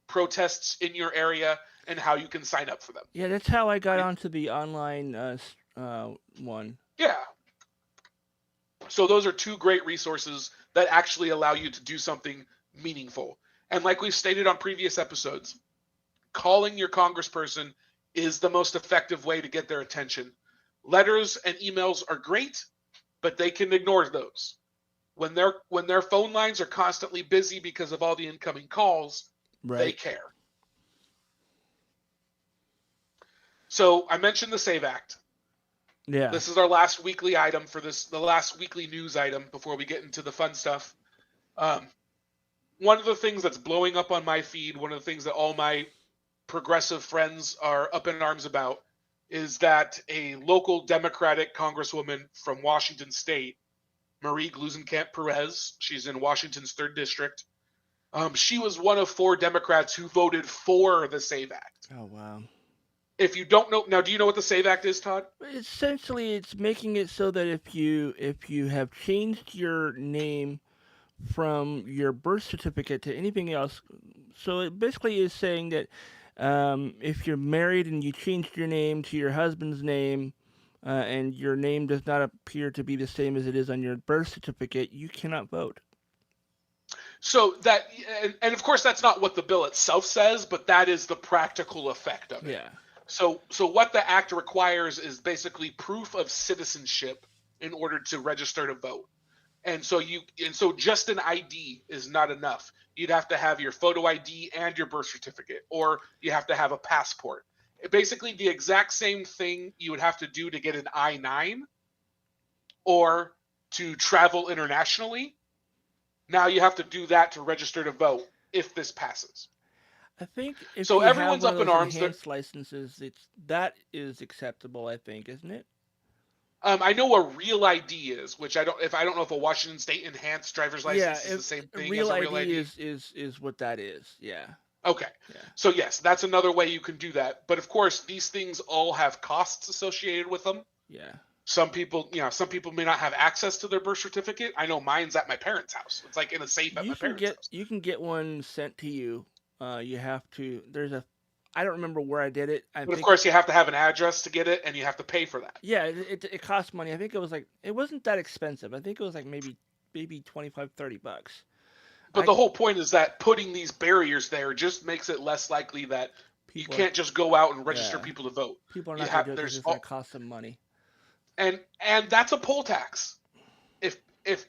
protests in your area and how you can sign up for them. Yeah, that's how I got onto the online one. Yeah. So those are two great resources that actually allow you to do something meaningful. And like we've stated on previous episodes, calling your congressperson is the most effective way to get their attention. Letters and emails are great, but they can ignore those. When their phone lines are constantly busy because of all the incoming calls, they care. So I mentioned the SAVE Act. Yeah. This is our last weekly item for the last weekly news item before we get into the fun stuff. One of the things that's blowing up on my feed, one of the things that all my progressive friends are up in arms about, is that a local Democratic congresswoman from Washington State, Marie Gluesenkamp-Perez, she's in Washington's 3rd District, she was one of 4 Democrats who voted for the SAVE Act. Oh, wow. If you don't know, now do you know what the SAVE Act is, Todd? Essentially, it's making it so that if you have changed your name from your birth certificate to anything else, so it basically is saying that if you're married and you changed your name to your husband's name, and your name does not appear to be the same as it is on your birth certificate, you cannot vote. So that, and of course that's not what the bill itself says, but that is the practical effect of it. Yeah. So what the act requires is basically proof of citizenship in order to register to vote. And so just an ID is not enough. You'd have to have your photo ID and your birth certificate, or you have to have a passport. Basically the exact same thing you would have to do to get an I-9 or to travel internationally. Now you have to do that to register to vote if this passes. I think if so you everyone's have one up of in those arms. enhanced licenses, that is acceptable. I think, isn't it? I know a real ID is, which I don't know if a Washington State enhanced driver's license is the same thing as a real ID. is what that is. Yeah. Okay. Yeah. So yes, that's another way you can do that. But of course, these things all have costs associated with them. Yeah. Some people may not have access to their birth certificate. I know mine's at my parents' house. It's like in a safe at my parents' house. You can get one sent to you. You have to. I don't remember where I did it. But of course, you have to have an address to get it, and you have to pay for that. Yeah, it costs money. I think it was it wasn't that expensive. I think it was maybe $25-$30. But the whole point is that putting these barriers there just makes it less likely that you can't just go out and register people to vote. People are not going to do it because it's going to cost them money. And that's a poll tax. If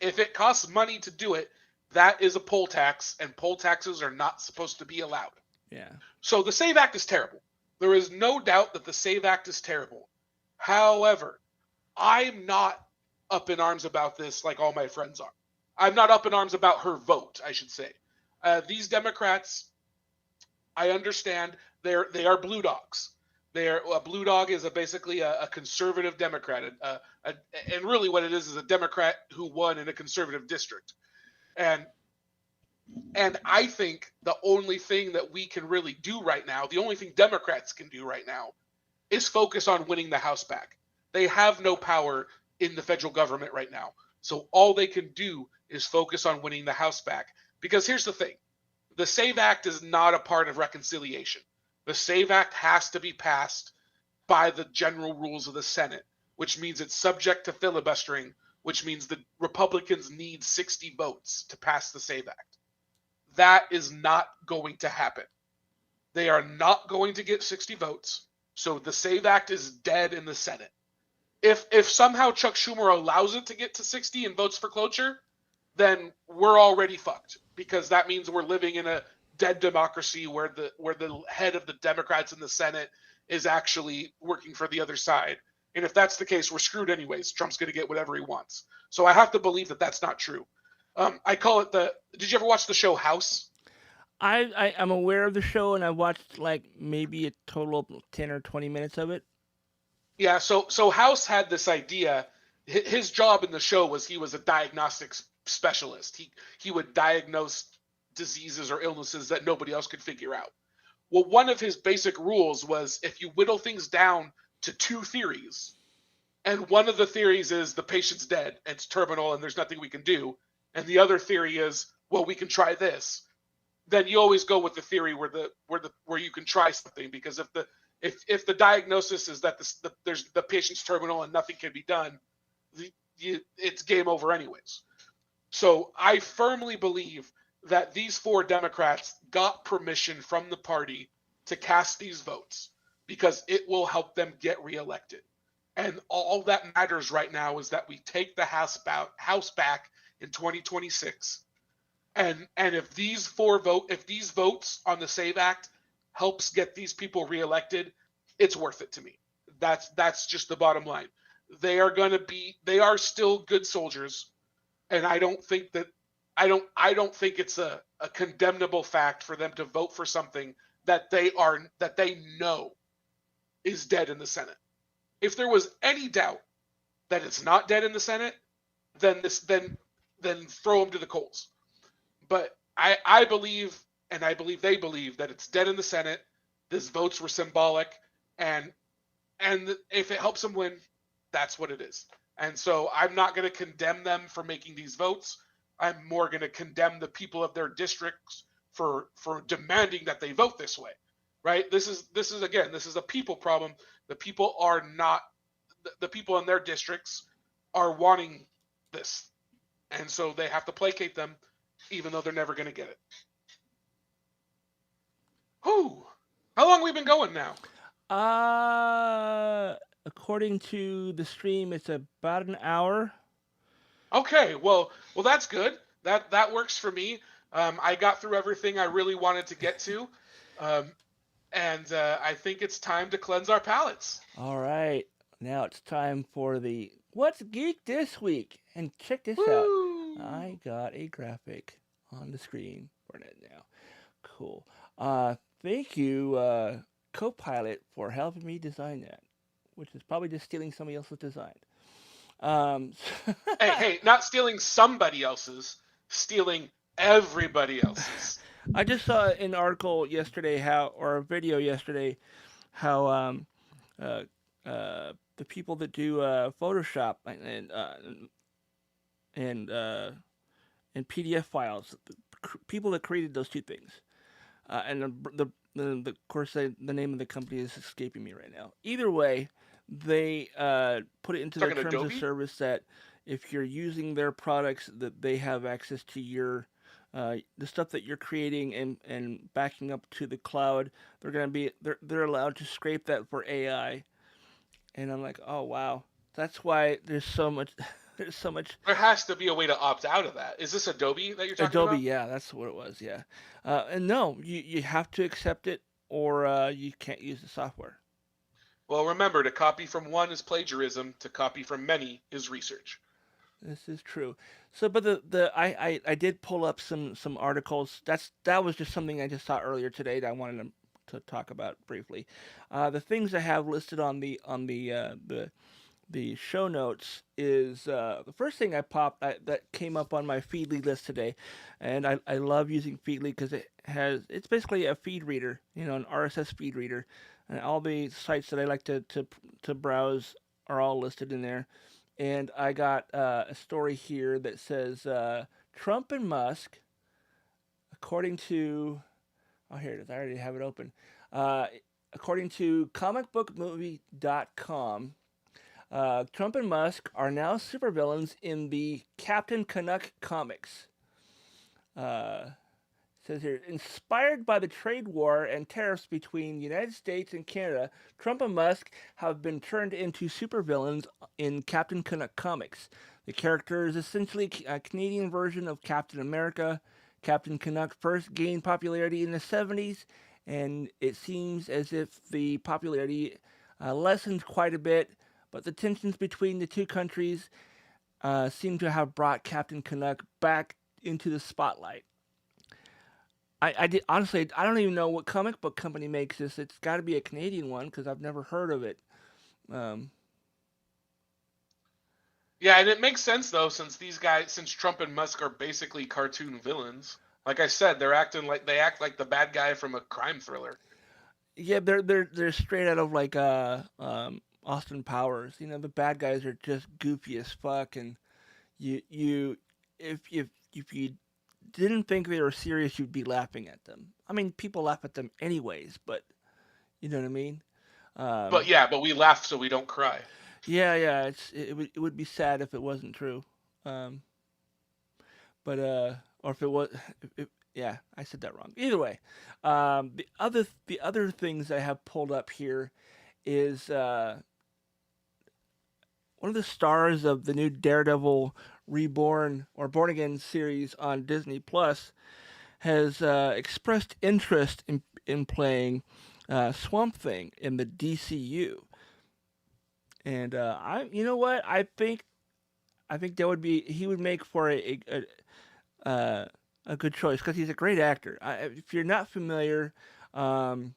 it costs money to do it, that is a poll tax, and poll taxes are not supposed to be allowed. Yeah. So the SAVE Act is terrible. There is no doubt that the SAVE Act is terrible. However, I'm not up in arms about this like all my friends are. I'm not up in arms about her vote, I should say. These Democrats, I understand, they are blue dogs. A blue dog is basically a conservative Democrat, and really what it is a Democrat who won in a conservative district. And I think the only thing that we can really do right now, the only thing Democrats can do right now, is focus on winning the House back. They have no power in the federal government right now. So all they can do is focus on winning the House back. Because here's the thing. The SAVE Act is not a part of reconciliation. The SAVE Act has to be passed by the general rules of the Senate, which means it's subject to filibustering, which means the Republicans need 60 votes to pass the SAVE Act. That is not going to happen. They are not going to get 60 votes, so the SAVE Act is dead in the Senate. If somehow Chuck Schumer allows it to get to 60 and votes for cloture, then we're already fucked, because that means we're living in a dead democracy where the head of the Democrats in the Senate is actually working for the other side. And if that's the case, we're screwed anyways. Trump's going to get whatever he wants. So I have to believe that that's not true. I call it the. Did you ever watch the show House? I'm aware of the show, and I watched like maybe a total of 10 or 20 minutes of it. Yeah. So House had this idea. His job in the show was he was a diagnostics specialist. He would diagnose diseases or illnesses that nobody else could figure out. Well, one of his basic rules was if you whittle things down to two theories, and one of the theories is the patient's dead, it's terminal, and there's nothing we can do, and the other theory is, well, we can try this. Then you always go with the theory where you can try something, because if the diagnosis is that the patient's terminal and nothing can be done, it's game over anyways. So I firmly believe that these 4 Democrats got permission from the party to cast these votes because it will help them get reelected. And all that matters right now is that we take the House back in 2026. And if these votes on the SAVE Act helps get these people reelected, it's worth it to me. That's just the bottom line. They are still good soldiers, and I don't think it's a condemnable fact for them to vote for something that they know is dead in the Senate. If there was any doubt that it's not dead in the Senate, then throw them to the coals. But I believe, and I believe they believe, that it's dead in the Senate. These votes were symbolic, and if it helps them win, that's what it is. And so I'm not going to condemn them for making these votes. I'm more going to condemn the people of their districts for demanding that they vote this way, right? This is a people problem. The people in their districts are wanting this, and so they have to placate them, even though they're never going to get it. Whew. How long have we been going now? According to the stream, it's about an hour. Okay, well, that's good. That works for me. I got through everything I really wanted to get to, and I think it's time to cleanse our palates. All right, now it's time for the What's Geek This Week. And check this out. Woo! I got a graphic on the screen for it now. Cool. Thank you, Copilot, for helping me design that, which is probably just stealing somebody else's design. Hey, not stealing somebody else's, stealing everybody else's. I just saw an article yesterday, or a video yesterday, how the people that do Photoshop and PDF files, people that created those two things, and of course the name of the company is escaping me right now. Either way, they put it into their terms Adobe? of service that if you're using their products, that they have access to your the stuff that you're creating and backing up to the cloud. They're allowed to scrape that for AI, and I'm like, oh wow, that's why there's so much. There's so much. There has to be a way to opt out of that. Is this Adobe that you're talking about? Adobe, yeah, that's what it was, yeah. And no, you have to accept it, or you can't use the software. Well, remember, to copy from one is plagiarism. To copy from many is research. This is true. So, but I did pull up some articles. That was just something I just saw earlier today that I wanted to talk about briefly. The things I have listed on the show notes is the first thing that came up on my Feedly list today, and I love using Feedly because it's basically a feed reader, an RSS feed reader, and all the sites that I like to browse are all listed in there. And I got a story here that says Trump and Musk, according to, here it is, I already have it open. According to comicbookmovie.com, Trump and Musk are now supervillains in the Captain Canuck comics. It says here, inspired by the trade war and tariffs between the United States and Canada, Trump and Musk have been turned into supervillains in Captain Canuck comics. The character is essentially a Canadian version of Captain America. Captain Canuck first gained popularity in the 70s, and it seems as if the popularity lessened quite a bit, but the tensions between the two countries seem to have brought Captain Canuck back into the spotlight. Honestly, I don't even know what comic book company makes this. It's got to be a Canadian one because I've never heard of it. Um, Yeah, and it makes sense though, since Trump and Musk are basically cartoon villains. Like I said, they act like the bad guy from a crime thriller. yeah, they're straight out of like Austin Powers. You know, the bad guys are just goofy as fuck, and you if you didn't think they were serious, you'd be laughing at them. I mean, people laugh at them anyways, but you know what I mean. But Um, yeah, but we laugh so we don't cry. yeah. It would be sad if it wasn't true. Um, but or if it was, yeah, I said that wrong. Either way, the other things I have pulled up here is one of the stars of the new Daredevil Reborn or Born Again series on Disney Plus has expressed interest in playing Swamp Thing in the DCU. And you know what, I think that would be he would make for a good choice because he's a great actor. If you're not familiar, um,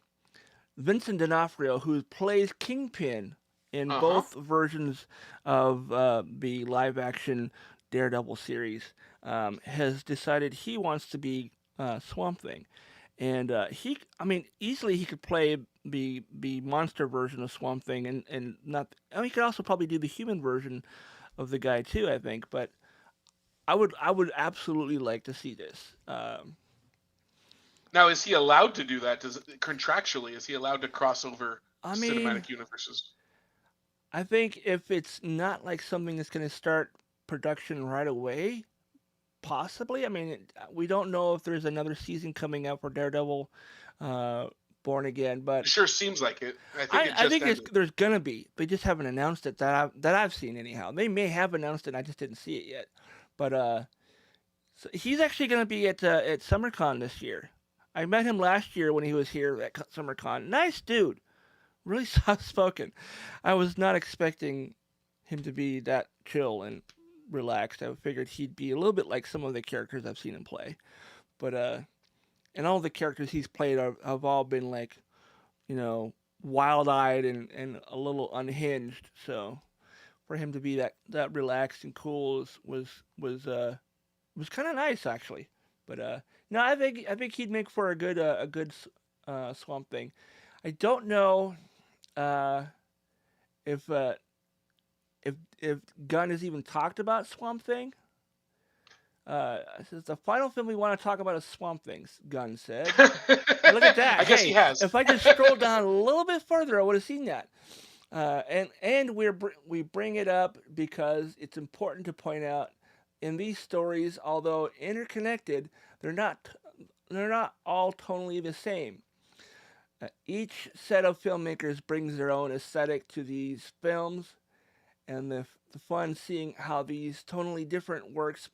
Vincent D'Onofrio, who plays Kingpin in Uh huh. both versions of the live action Daredevil series, has decided he wants to be Swamp Thing. And I mean, easily he could play the monster version of Swamp Thing, and not. I mean, he could also probably do the human version of the guy too. I think, but I would absolutely like to see this. Now, is he allowed to do that? Contractually, is he allowed to cross over I mean, cinematic universes? I think if it's not like something that's going to start production right away, possibly. I mean, we don't know if there's another season coming up for Daredevil, uh, Born Again, but It sure seems like it. I think it I just think ended. there's gonna be. They just haven't announced it that I've seen anyhow. They may have announced it, and I just didn't see it yet. But so he's actually gonna be at SummerCon this year. I met him last year when he was here at SummerCon. Nice dude, really soft spoken. I was not expecting him to be that chill and relaxed. I figured he'd be a little bit like some of the characters I've seen him play. But and all the characters he's played have all been like, you know, wild-eyed and a little unhinged. So for him to be that relaxed and cool was kind of nice actually. But no, I think he'd make for a good Swamp Thing. I don't know uh, if if Gunn has even talked about Swamp Thing. Says the final film we want to talk about is Swamp Things. Gunn said. And look at that. I guess he Hey, has. if I just scrolled down a little bit further, I would have seen that. And we bring it up because it's important to point out in these stories, although interconnected, they're not they're not all tonally the same. Each set of filmmakers brings their own aesthetic to these films, and the fun seeing how these tonally different works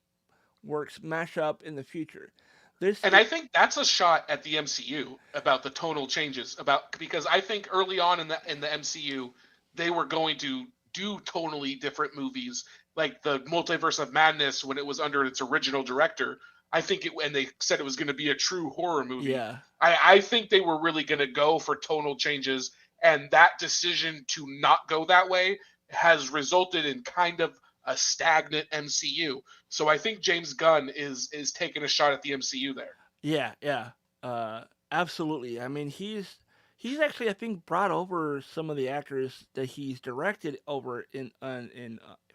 mash up in the future. This And I think that's a shot at the MCU about the tonal changes because I think early on in the MCU they were going to do tonally different movies like the Multiverse of Madness when it was under its original director. I think and they said it was going to be a true horror movie. yeah I think they were really going to go for tonal changes, and that decision to not go that way has resulted in kind of a stagnant MCU. So I think James Gunn is taking a shot at the MCU there. yeah absolutely. I mean he's actually I think brought over some of the actors that he's directed over in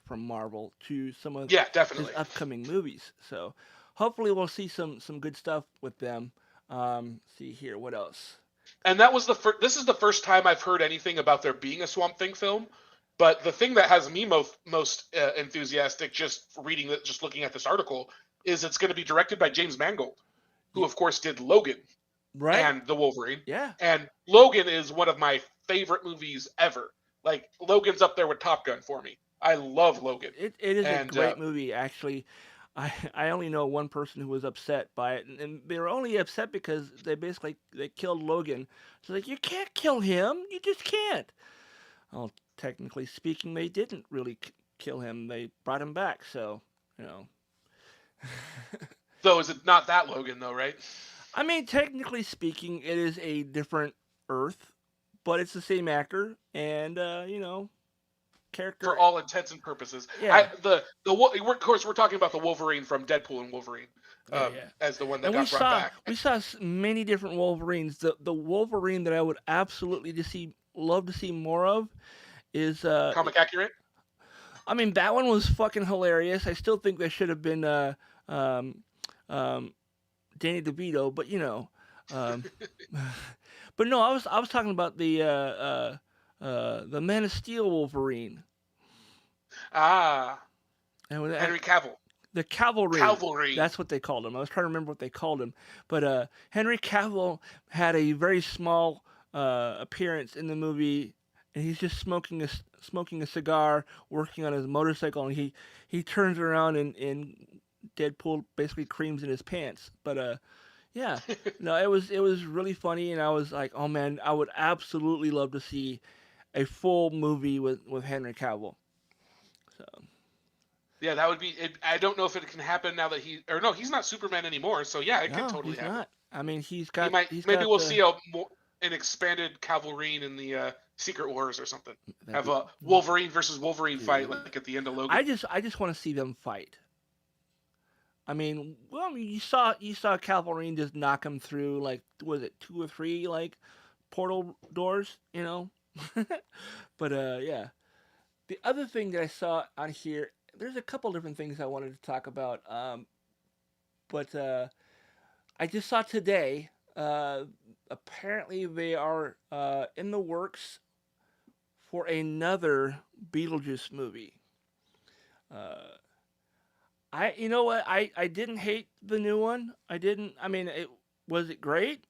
from Marvel to some of Yeah, his definitely. upcoming movies. So hopefully we'll see some good stuff with them. See here, what else? And that was this is the first time I've heard anything about there being a Swamp Thing film. But the thing that has me most enthusiastic just looking at this article is it's going to be directed by James Mangold, who Y- of course did Logan Right? and the Wolverine. Yeah. And Logan is one of my favorite movies ever. Like Logan's up there with Top Gun for me. I love Logan. It is a And great movie actually. I only know one person who was upset by it, and they were only upset because they killed Logan. So like you can't kill him, you just can't. Well, technically speaking, they didn't really kill him. They brought him back. So you know, Though is it not that Logan though, right? I mean, technically speaking, it is a different Earth, but it's the same actor and character. For all intents and purposes. Yeah. Of course, we're talking about the Wolverine from Deadpool and Wolverine Yeah. as the one that And got brought back. we saw many different Wolverines. The Wolverine that I would absolutely love to see more of is Comic accurate? I mean, that one was fucking hilarious. I still think that should have been um, Danny DeVito, but but no, I was talking about the Man of Steel Wolverine. Ah, And when Henry Cavill. the Cavalry. Cavalry. That's what they called him. I was trying to remember what they called him. But Henry Cavill had a very small appearance in the movie, and he's just smoking a cigar, working on his motorcycle, and he turns around and Deadpool basically creams in his pants. But yeah, no, it was really funny, and I was like, oh man, I would absolutely love to see a full movie with Henry Cavill. So. Yeah, that would be. I don't know if it can happen now that he's not Superman anymore. So yeah, it could totally happen. Not. I mean, Maybe we'll see an expanded Cavalry in the Secret Wars or something. Have a Wolverine versus Wolverine fight like at the end of Logan. I just want to see them fight. I mean, you saw Cavalry just knock him through, like, was it 2 or 3 like portal doors, But yeah. The other thing that I saw on here, there's a couple different things I wanted to talk about. But I just saw today, apparently they are in the works for another Beetlejuice movie. You know what? I didn't hate the new one. I mean, was it great?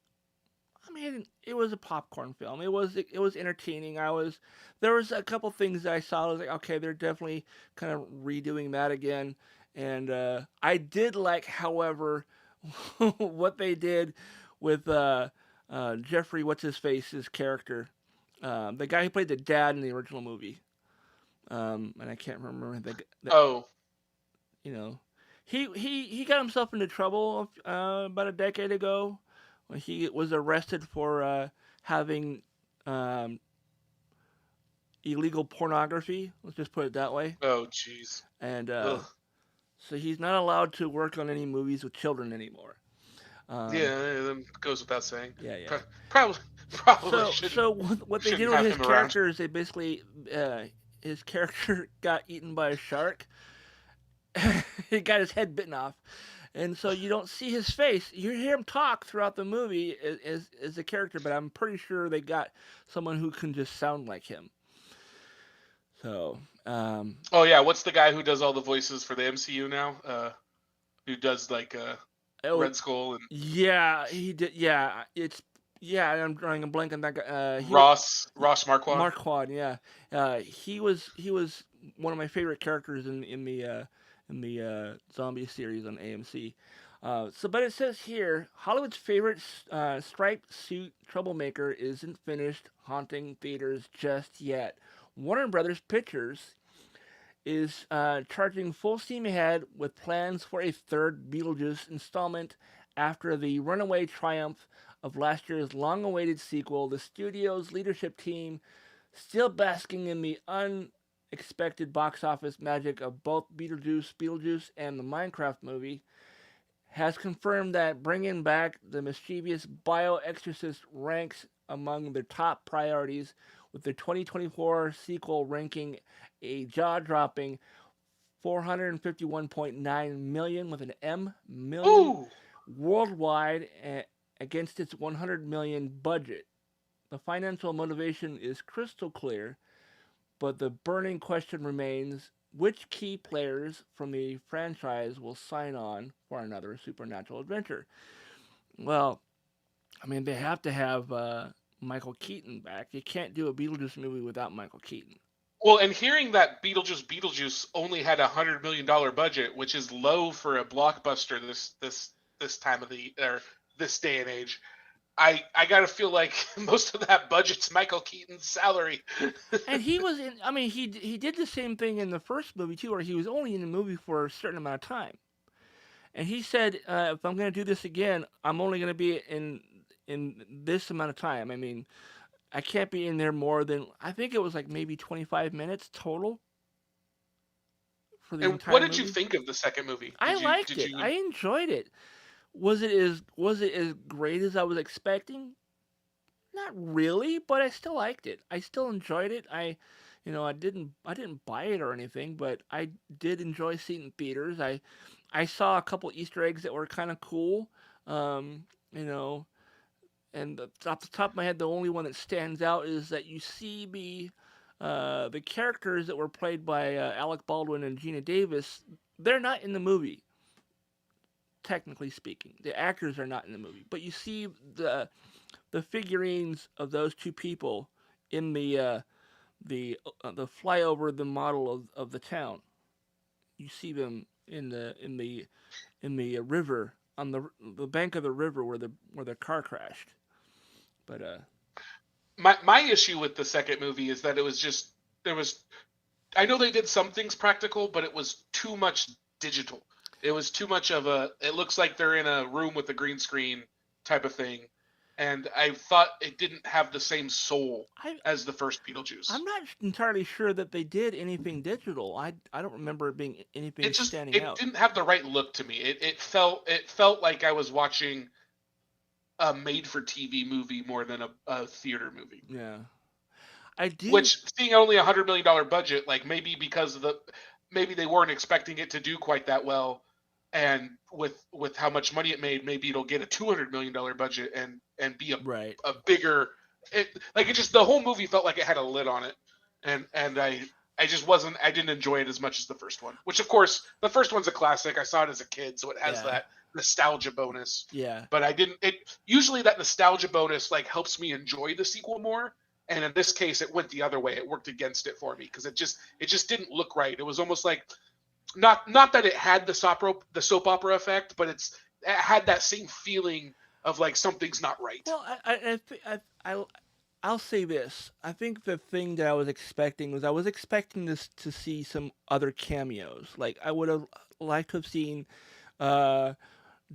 I mean, it was a popcorn film. It was entertaining. There was a couple things that I saw. I was like, okay, they're definitely kind of redoing that again. And I did like, however, what they did with Jeffrey, what's his face's character, the guy who played the dad in the original movie. And I can't remember he got himself into trouble about a decade ago when he was arrested for having illegal pornography. Let's just put it that way. Oh, jeez. And so he's not allowed to work on any movies with children anymore. That goes without saying. Yeah. Probably. So what they did with his character is they basically his character got eaten by a shark. He got his head bitten off, and so you don't see his face. You hear him talk throughout the movie as a character, but I'm pretty sure they got someone who can just sound like him. So. Oh yeah, what's the guy who does all the voices for the MCU now? Who does like Red Skull and? Yeah, he did. Yeah, I'm drawing a blank on that guy. Ross Marquand. Marquand, yeah. He was one of my favorite characters in the zombie series on AMC. But it says here, Hollywood's favorite striped suit troublemaker isn't finished haunting theaters just yet. Warner Brothers Pictures is charging full steam ahead with plans for a third Beetlejuice installment after the runaway triumph of last year's long-awaited sequel. The studio's leadership team, still basking in the unexpected box office magic of both Beetlejuice, and the Minecraft movie, has confirmed that bringing back the mischievous bio-exorcist ranks among their top priorities, with the 2024 sequel ranking a jaw-dropping $451.9 million with an M million worldwide against its $100 million budget. The financial motivation is crystal clear, but the burning question remains: which key players from the franchise will sign on for another supernatural adventure? Well, I mean, they have to have Michael Keaton back. You can't do a Beetlejuice movie without Michael Keaton. Well, and hearing that Beetlejuice only had $100 million budget, which is low for a blockbuster this time of this day and age, I gotta feel like most of that budget's Michael Keaton's salary. And he was in. I mean, he did the same thing in the first movie too, where he was only in the movie for a certain amount of time. And he said, if I'm going to do this again, I'm only going to be in this amount of time. I mean, I can't be in there more than, I think it was like maybe 25 minutes total for the And what entire did you movie. think of the second movie? I liked Did it. you I enjoyed it. Was it as great as I was expecting? Not really, but I still liked it. I still enjoyed it. I didn't buy it or anything, but I did enjoy seeing it in theaters. I saw a couple Easter eggs that were kind of cool. Um, you know, and off the top of my head, the only one that stands out is that you see the characters that were played by Alec Baldwin and Gina Davis. They're not in the movie, technically speaking. The actors are not in the movie, but you see the figurines of those two people in the flyover the model of the town. You see them in the river on the bank of the river where the car crashed. But my issue with the second movie is that it was just there was I know they did some things practical, but it was too much digital. It was too much of a it looks like they're in a room with a green screen type of thing. And I thought it didn't have the same soul I as the first Beetlejuice. I'm not entirely sure that they did anything digital. I don't remember it being anything standing It out. didn't have the right look to me. It felt like I was watching a made for TV movie more than a theater movie. Yeah, I do. Which seeing only $100 million budget, like maybe they weren't expecting it to do quite that well, and with how much money it made, maybe it'll get a $200 million budget and be Right. a bigger. It just the whole movie felt like it had a lid on it, and I just wasn't I didn't enjoy it as much as the first one. Which of course the first one's a classic. I saw it as a kid, so it has Yeah. that nostalgia bonus. Yeah. But I didn't. It usually that nostalgia bonus like helps me enjoy the sequel more. And in this case, it went the other way. It worked against it for me because it just didn't look right. It was almost like not that it had the soap opera effect, but it had that same feeling of like something's not right. Well, I'll say this. I think the thing that I was expecting was I was expecting this to see some other cameos. Like I would have liked to have seen uh,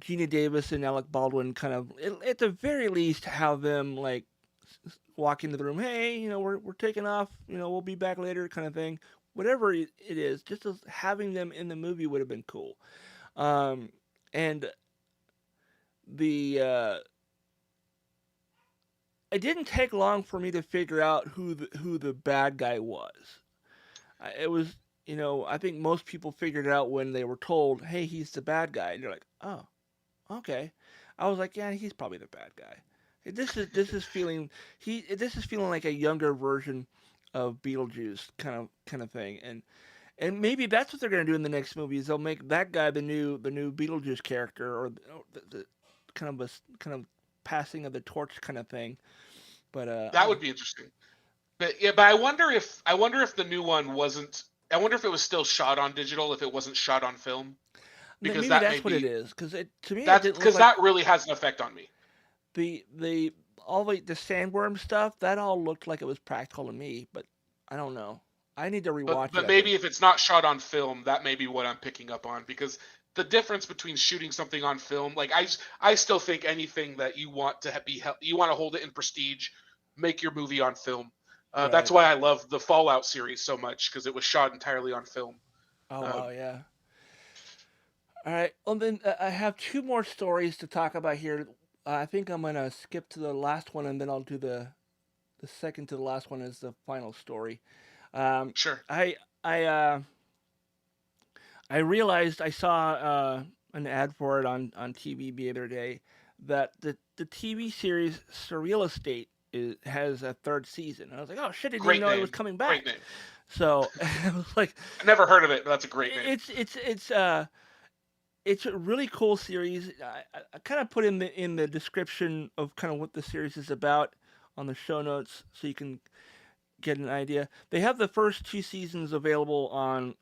Gina Davis and Alec Baldwin kind of at the very least have them like walk into the room. Hey, we're taking off. We'll be back later, kind of thing. Whatever it is, just as having them in the movie would have been cool. And the it didn't take long for me to figure out who the bad guy was. It was, I think most people figured it out when they were told, "Hey, he's the bad guy," and you're like, "Oh, okay." I was like, "Yeah, he's probably the bad guy." This is feeling like a younger version of Beetlejuice kind of thing, and maybe that's what they're gonna do in the next movie is they'll make that guy the new Beetlejuice character or the kind of passing of the torch kind of thing. But That would be interesting. But yeah, but I wonder if the new one wasn't. I wonder if it was still shot on digital, if it wasn't shot on film, because maybe that may that's what it be is because to me it that's didn't look because like that really has an effect on me. the all the sandworm stuff that all looked like it was practical to me, but I don't know. I need to But rewatch it. but I think. maybe if it's not shot on film, that may be what I'm picking up on because the difference between shooting something on film, like I still think anything that you want to you want to hold it in prestige, make your movie on film. That's Right. why I love the Fallout series so much because it was shot entirely on film. Oh wow, Um, yeah. All right. Well, then I have two more stories to talk about here. I think I'm gonna skip to the last one, and then I'll do the second to the last one as the final story. Um, sure. I I I realized I saw an ad for it on TV the other day that the TV series Surreal Estate has a third season. And I was like, oh shit, I didn't even Great know it was name. coming Great back. name. So I was like, I never heard of it, but that's a great name. it's a really cool series. I kind of put in the description of kind of what the series is about on the show notes, so you can get an idea. They have the first two seasons available on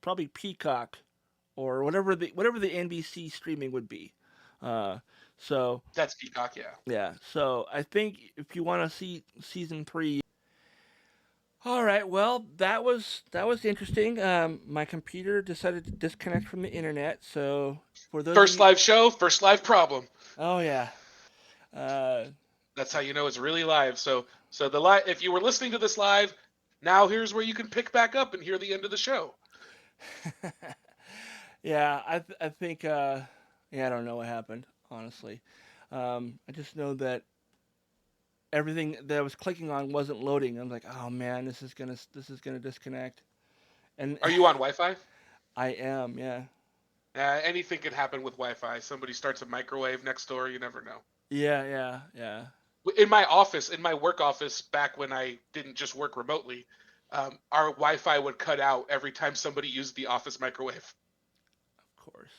probably Peacock or whatever the NBC streaming would be. Uh, so That's Peacock, yeah. yeah, so I think if you want to see season 3, All right. Well, that was interesting. My computer decided to disconnect from the internet. So for those of First you, live show, first live problem. oh yeah, uh, That's how you know it's really live. So the live, if you were listening to this live, now here's where you can pick back up and hear the end of the show. yeah. I think yeah. I don't know what happened honestly. I just know that everything that I was clicking on wasn't loading. I'm like, oh man, this is gonna disconnect. And Are you on Wi-Fi? I am, yeah, Anything can happen with Wi-Fi. Somebody starts a microwave next door. You never know. yeah, yeah, yeah. In my office, in my work office, back when I didn't just work remotely, our Wi-Fi would cut out every time somebody used the office microwave. Of course.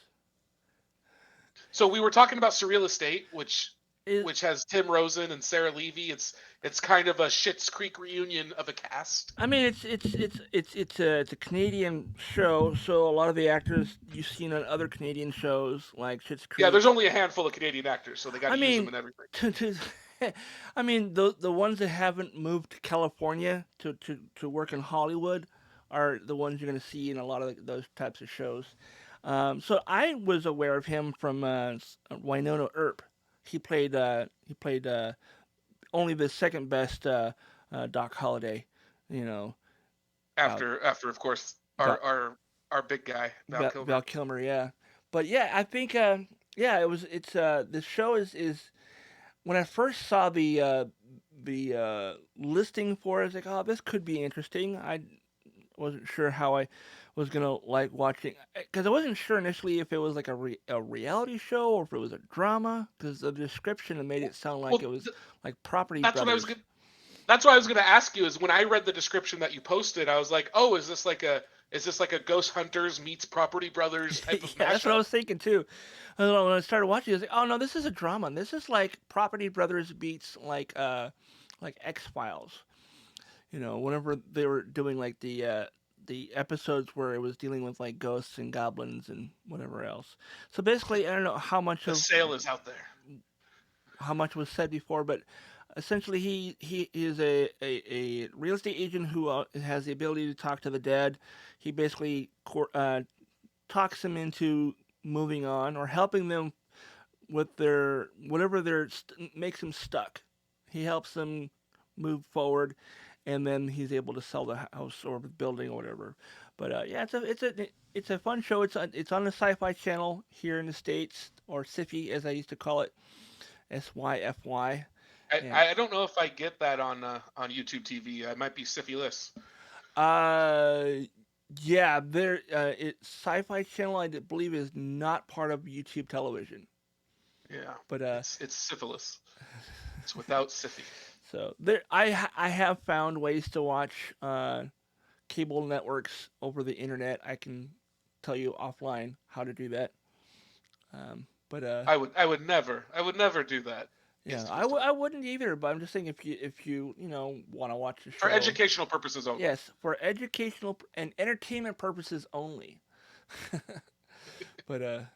So we were talking about Surreal Estate, which It, which has Tim Rosen and Sarah Levy. It's kind of a Schitt's Creek reunion of a cast. I mean, it's a Canadian show, so a lot of the actors you've seen on other Canadian shows like Schitt's Yeah, Creek. there's only a handful of Canadian actors, so they got I to use them mean, in everything. to I mean the ones that haven't moved to California to work in Hollywood are the ones you're going to see in a lot of those types of shows. So I was aware of him from Winona Earp. He played only the second best Doc Holliday. You know, out After of course Val, our big guy Val Val Kilmer. Kilmer, yeah. But yeah, I think yeah, the show is when I first saw the listing for it, I was like, oh, this could be interesting. I wasn't sure how I was gonna like watching because I wasn't sure initially if it was like a reality show or if it was a drama because the description made it sound like it Well, was like Property that's what I was Brothers. gonna. That's what I was gonna ask you. Is when I read the description that you posted, I was like, oh, is this like a Ghost Hunters meets Property Brothers type of Yeah, that's what I mashup? was thinking too. I don't know, when I started watching, I was like, "Oh no, this is a drama. This is like Property Brothers beats like X Files." You know, whenever they were doing like the episodes where it was dealing with like ghosts and goblins and whatever else. So basically, I don't know The sale is out there. how much was said before, but essentially he is a real estate agent who has the ability to talk to the dead. He basically talks them into moving on or helping them with their whatever makes them stuck. He helps them move forward, and then he's able to sell the house or the building or whatever. But yeah, it's a fun show. It's on the Sci-Fi Channel here in the states, or Syfy as I used to call it, SYFY. And I don't know if I get that on YouTube TV. I might be syphilis. uh, yeah, Sci-Fi Channel I believe is not part of YouTube television, Yeah, but it's syphilis. It's without syphy. so I have found ways to watch cable networks over the internet. I can tell you offline how to do that. But I would never do that. yeah, Waste of your time. I wouldn't either. But I'm just saying if you want to watch the For show, educational purposes only. yes, for educational and entertainment purposes only. But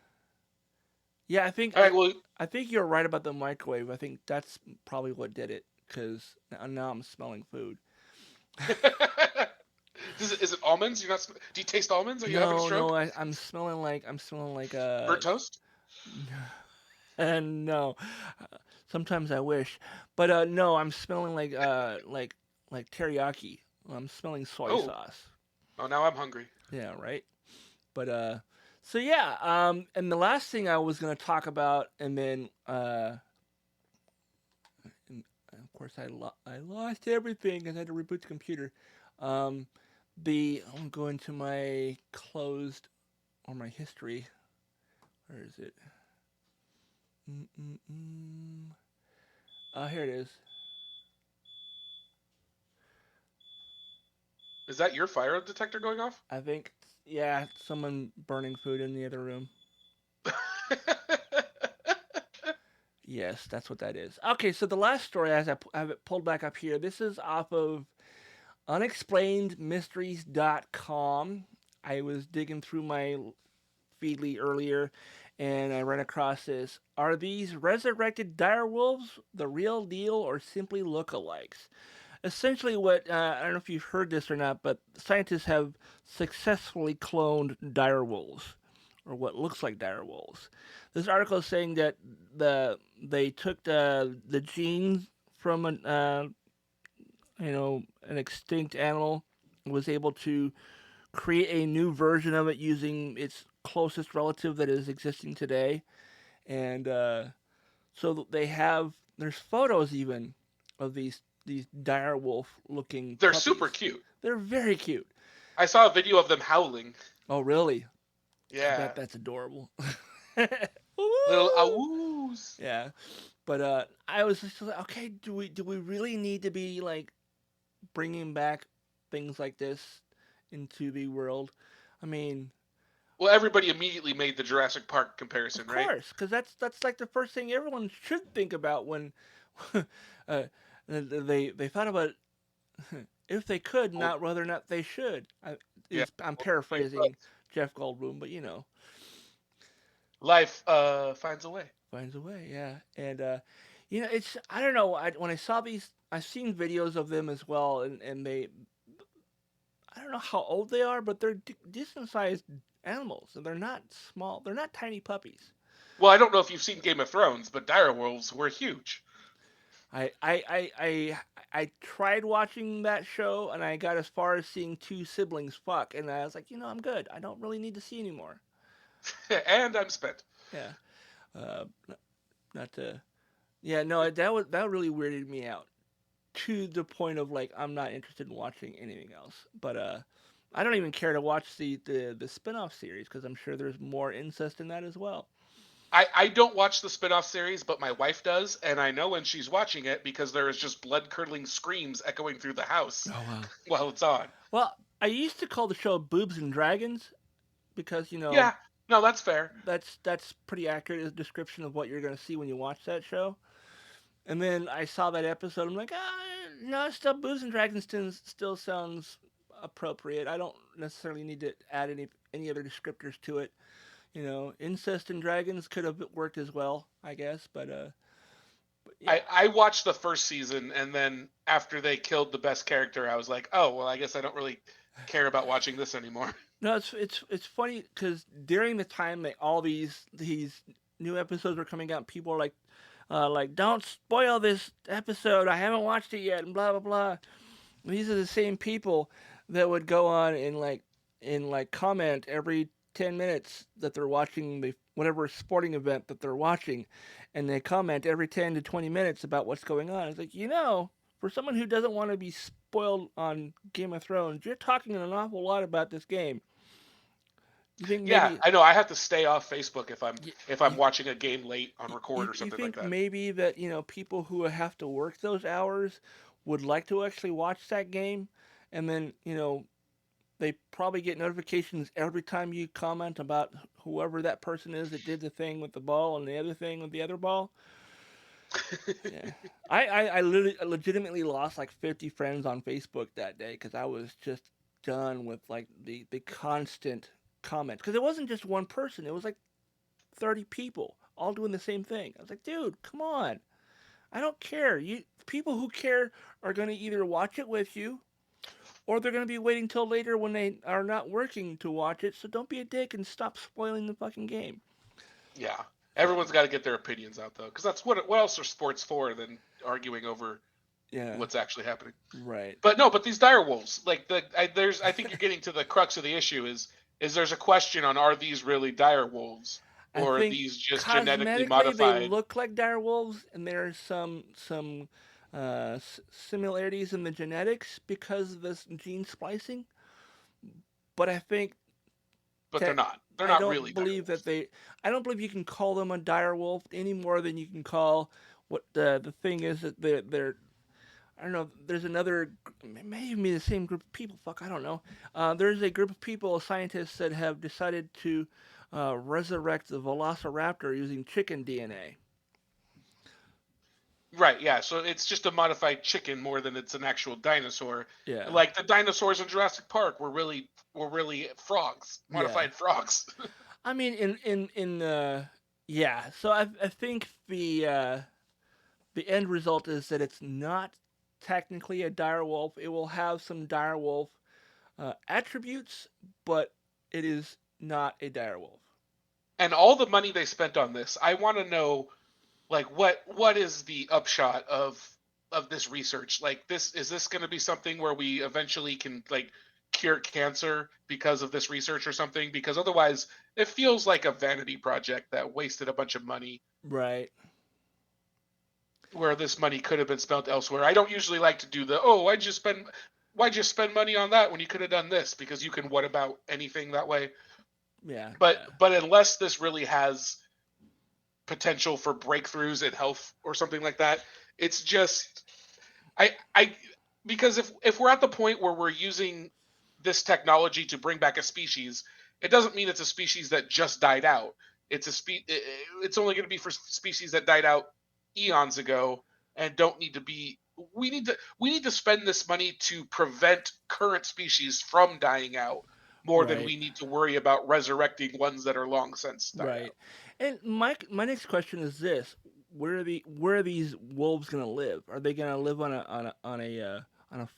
yeah, All right. Well, I think you're right about the microwave. I think that's probably what did it because now I'm smelling food. is it almonds? You're not. Do you taste almonds? Are you having a No, no, stroke? I'm smelling like Burnt toast? and no. Sometimes I wish, but no, I'm smelling like teriyaki. I'm smelling soy Oh, sauce. oh, now I'm hungry. Yeah, right. But so yeah, and the last thing I was gonna talk about, and then and of course I lost everything because I had to reboot the computer. Um, I'm going to my closed or my history. Where is it? Mm-mm-mm. Here it is. Is that your fire detector going off? I think, yeah, someone burning food in the other room. Yes, that's what that is. Okay, so the last story, as I have it pulled back up here, this is off of unexplainedmysteries.com. I was digging through my Feedly earlier, and I ran across this. Are these resurrected direwolves the real deal or simply lookalikes? essentially what I don't know if you've heard this or not, but scientists have successfully cloned dire wolves, or what looks like dire wolves. This article is saying that they took the genes from an extinct animal, was able to create a new version of it using its closest relative that is existing today, and so they have there's photos even of these dire wolf looking They're puppies. super cute. They're very cute. I saw a video of them howling. Oh really? I Yeah. bet that's adorable. Little awoos. Yeah, but I was just like, okay, do we really need to be like bringing back things like this into the world? I mean, Well, everybody immediately made the Jurassic Park comparison, of right? course, because that's like the first thing everyone should think about when they thought about if they could, Well, not whether or not they should. yeah. I'm Well, paraphrasing Jeff Goldblum, but life finds a way. finds a way, yeah. And it's I don't know. When I saw these, I've seen videos of them as well, and they I don't know how old they are, but they're decent sized animals, and they're not small. They're not tiny puppies. Well, I don't know if you've seen Game of Thrones, but dire wolves were huge. I tried watching that show, and I got as far as seeing two siblings fuck, and I was like, I'm good. I don't really need to see anymore. And I'm spent. Yeah, uh, not to. Yeah, no, that really weirded me out to the point of like I'm not interested in watching anything else. But I don't even care to watch the spin-off series because I'm sure there's more incest in that as well. I don't watch the spin-off series, but my wife does, and I know when she's watching it because there is just blood-curdling screams echoing through the house Oh wow. while it's on. Well, I used to call the show Boobs and Dragons because Yeah, no, that's fair. that's pretty accurate as a description of what you're going to see when you watch that show. And then I saw that episode. I'm like, no, still Boobs and Dragons still sounds appropriate. I don't necessarily need to add any other descriptors to it. Incest and dragons could have worked as well, I guess. But yeah. I watched the first season, and then after they killed the best character, I was like, oh, well, I guess I don't really care about watching this anymore. No, it's funny because during the time that all these new episodes were coming out, people are like, don't spoil this episode. I haven't watched it yet, and blah blah blah. These are the same people that would go on and comment every 10 minutes that they're watching whatever sporting event that they're watching, and they comment every 10 to 20 minutes about what's going on. It's like, for someone who doesn't want to be spoiled on Game of Thrones, you're talking an awful lot about this game. You think maybe, Yeah, I know. I have to stay off Facebook if I'm watching a game late on record or something you think like that. maybe that people who have to work those hours would like to actually watch that game, and then they probably get notifications every time you comment about whoever that person is that did the thing with the ball and the other thing with the other ball. Yeah. I legitimately lost like 50 friends on Facebook that day because I was just done with like the constant comments. Because it wasn't just one person, it was like 30 people all doing the same thing. I was like, dude, come on. I don't care. People who care are going to either watch it with you or they're going to be waiting till later when they are not working to watch it. So don't be a dick and stop spoiling the fucking game. Yeah, everyone's got to get their opinions out though, because that's what else are sports for than arguing over what's actually happening. Right. But these dire wolves, like I think you're getting to the crux of the issue is there's a question on, are these really dire wolves or are these just genetically modified? They look like dire wolves, and there are some similarities in the genetics because of this gene splicing. But I think, they're not. They're not really. I don't believe you can call them a dire wolf any more than you can call what the thing is that they're. I don't know. There's another. It may even be the same group of people. Fuck, I don't know. There's a group of people, scientists, that have decided to resurrect the velociraptor using chicken DNA. Right, yeah. So it's just a modified chicken more than it's an actual dinosaur. Yeah. Like the dinosaurs in Jurassic Park were really frogs, modified frogs. I mean, yeah. So I think the end result is that it's not technically a direwolf. It will have some direwolf attributes, but it is not a direwolf. And all the money they spent on this, I want to know, like, what is the upshot of this research? Like, is this going to be something where we eventually can like cure cancer because of this research or something? Because otherwise, it feels like a vanity project that wasted a bunch of money. Right. Where this money could have been spent elsewhere. I don't usually like to do why'd you spend money on that when you could have done this? Because you can what about anything that way. Yeah. But unless this really has potential for breakthroughs in health or something like that, it's just I because if we're at the point where we're using this technology to bring back a species, it doesn't mean it's a species that just died out. It's only going to be for species that died out eons ago and don't need to be. We need to spend this money to prevent current species from dying out more than we need to worry about resurrecting ones that are long since died out. And my next question is this: where are these wolves gonna live? Are they gonna live on a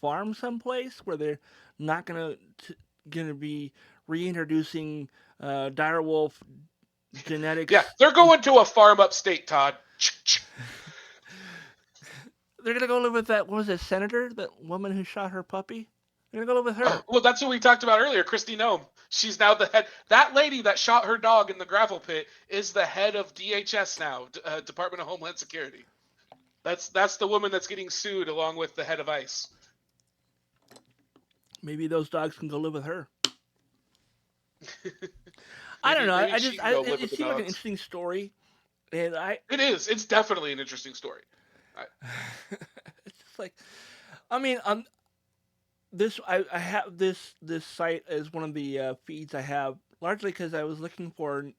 farm someplace where they're not gonna be reintroducing direwolf genetics? Yeah, they're going to a farm upstate, Todd. They're gonna go live with that. What was it, senator? That woman who shot her puppy. They're gonna go live with her. Well, that's what we talked about earlier, Christy Nome. She's now the head. That lady that shot her dog in the gravel pit is the head of DHS now, Department of Homeland Security. That's the woman that's getting sued along with the head of ICE. Maybe those dogs can go live with her. I don't know. It seems like an interesting story, and it is. It's definitely an interesting story. It's just like, I mean, I have this site as one of the feeds I have, largely because I was looking for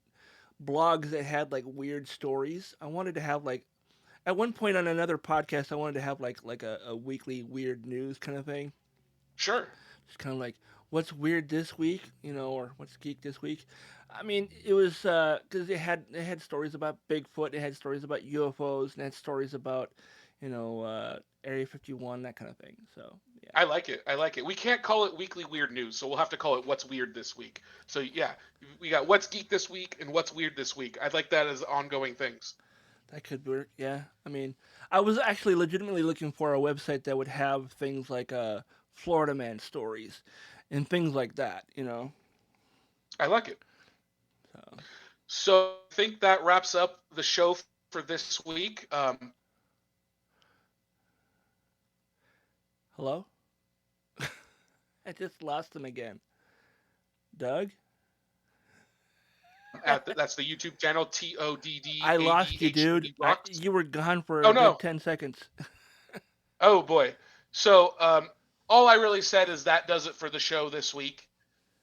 blogs that had like weird stories. I wanted to have like, at one point on another podcast, I wanted to have like a weekly weird news kind of thing. Sure. Just kind of like, what's weird this week, or what's geek this week. I mean, it was because it had stories about Bigfoot, it had stories about UFOs, and it had stories about, Area 51, that kind of thing. So yeah. I like it. We can't call it weekly weird news, so we'll have to call it what's weird this week. So yeah, we got what's geek this week and what's weird this week. I'd like that as ongoing things. That could work. Yeah. I mean, I was actually legitimately looking for a website that would have things like Florida Man stories and things like that. I like it. So I think that wraps up the show for this week. Hello? I just lost him again. Doug? That's the YouTube channel, TODD. I lost you, dude. You were gone for a good 10 seconds. Oh, boy. So all I really said is that does it for the show this week.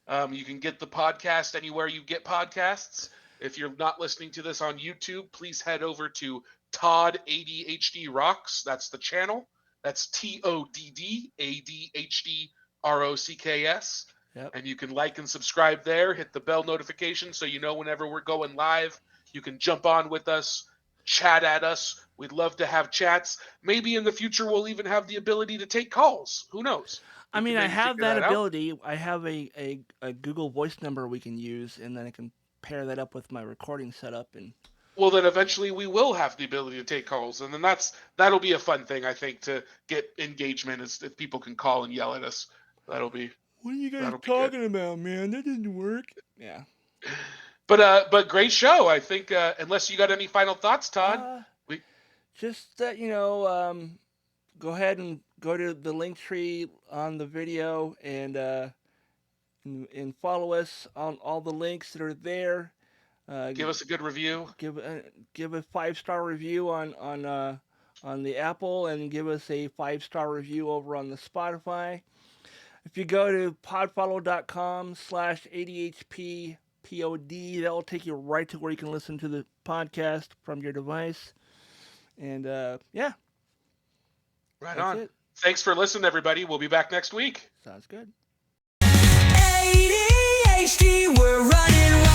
You can get the podcast anywhere you get podcasts. If you're not listening to this on YouTube, please head over to Todd ADHD Rocks. That's the channel. That's TODD ADHD ROCKS. Yep. And you can like and subscribe there. Hit the bell notification so you know whenever we're going live. You can jump on with us, chat at us. We'd love to have chats. Maybe in the future we'll even have the ability to take calls. Who knows? I mean, I have that ability. I have a Google Voice number we can use, and then I can pair that up with my recording setup. And well, then eventually we will have the ability to take calls, and then that'll be a fun thing, I think, to get engagement, is if people can call and yell at us. That'll be. What are you guys talking about, man? That didn't work. Yeah. But great show. I think unless you got any final thoughts, Todd. Just that go ahead and go to the link tree on the video and follow us on all the links that are there. Give us a good review. Give a 5-star review on the Apple, and give us a 5-star review over on the Spotify. If you go to podfollow.com/ADHPPOD, that will take you right to where you can listen to the podcast from your device. And yeah. Right on. It. Thanks for listening, everybody. We'll be back next week. Sounds good. ADHD, we're running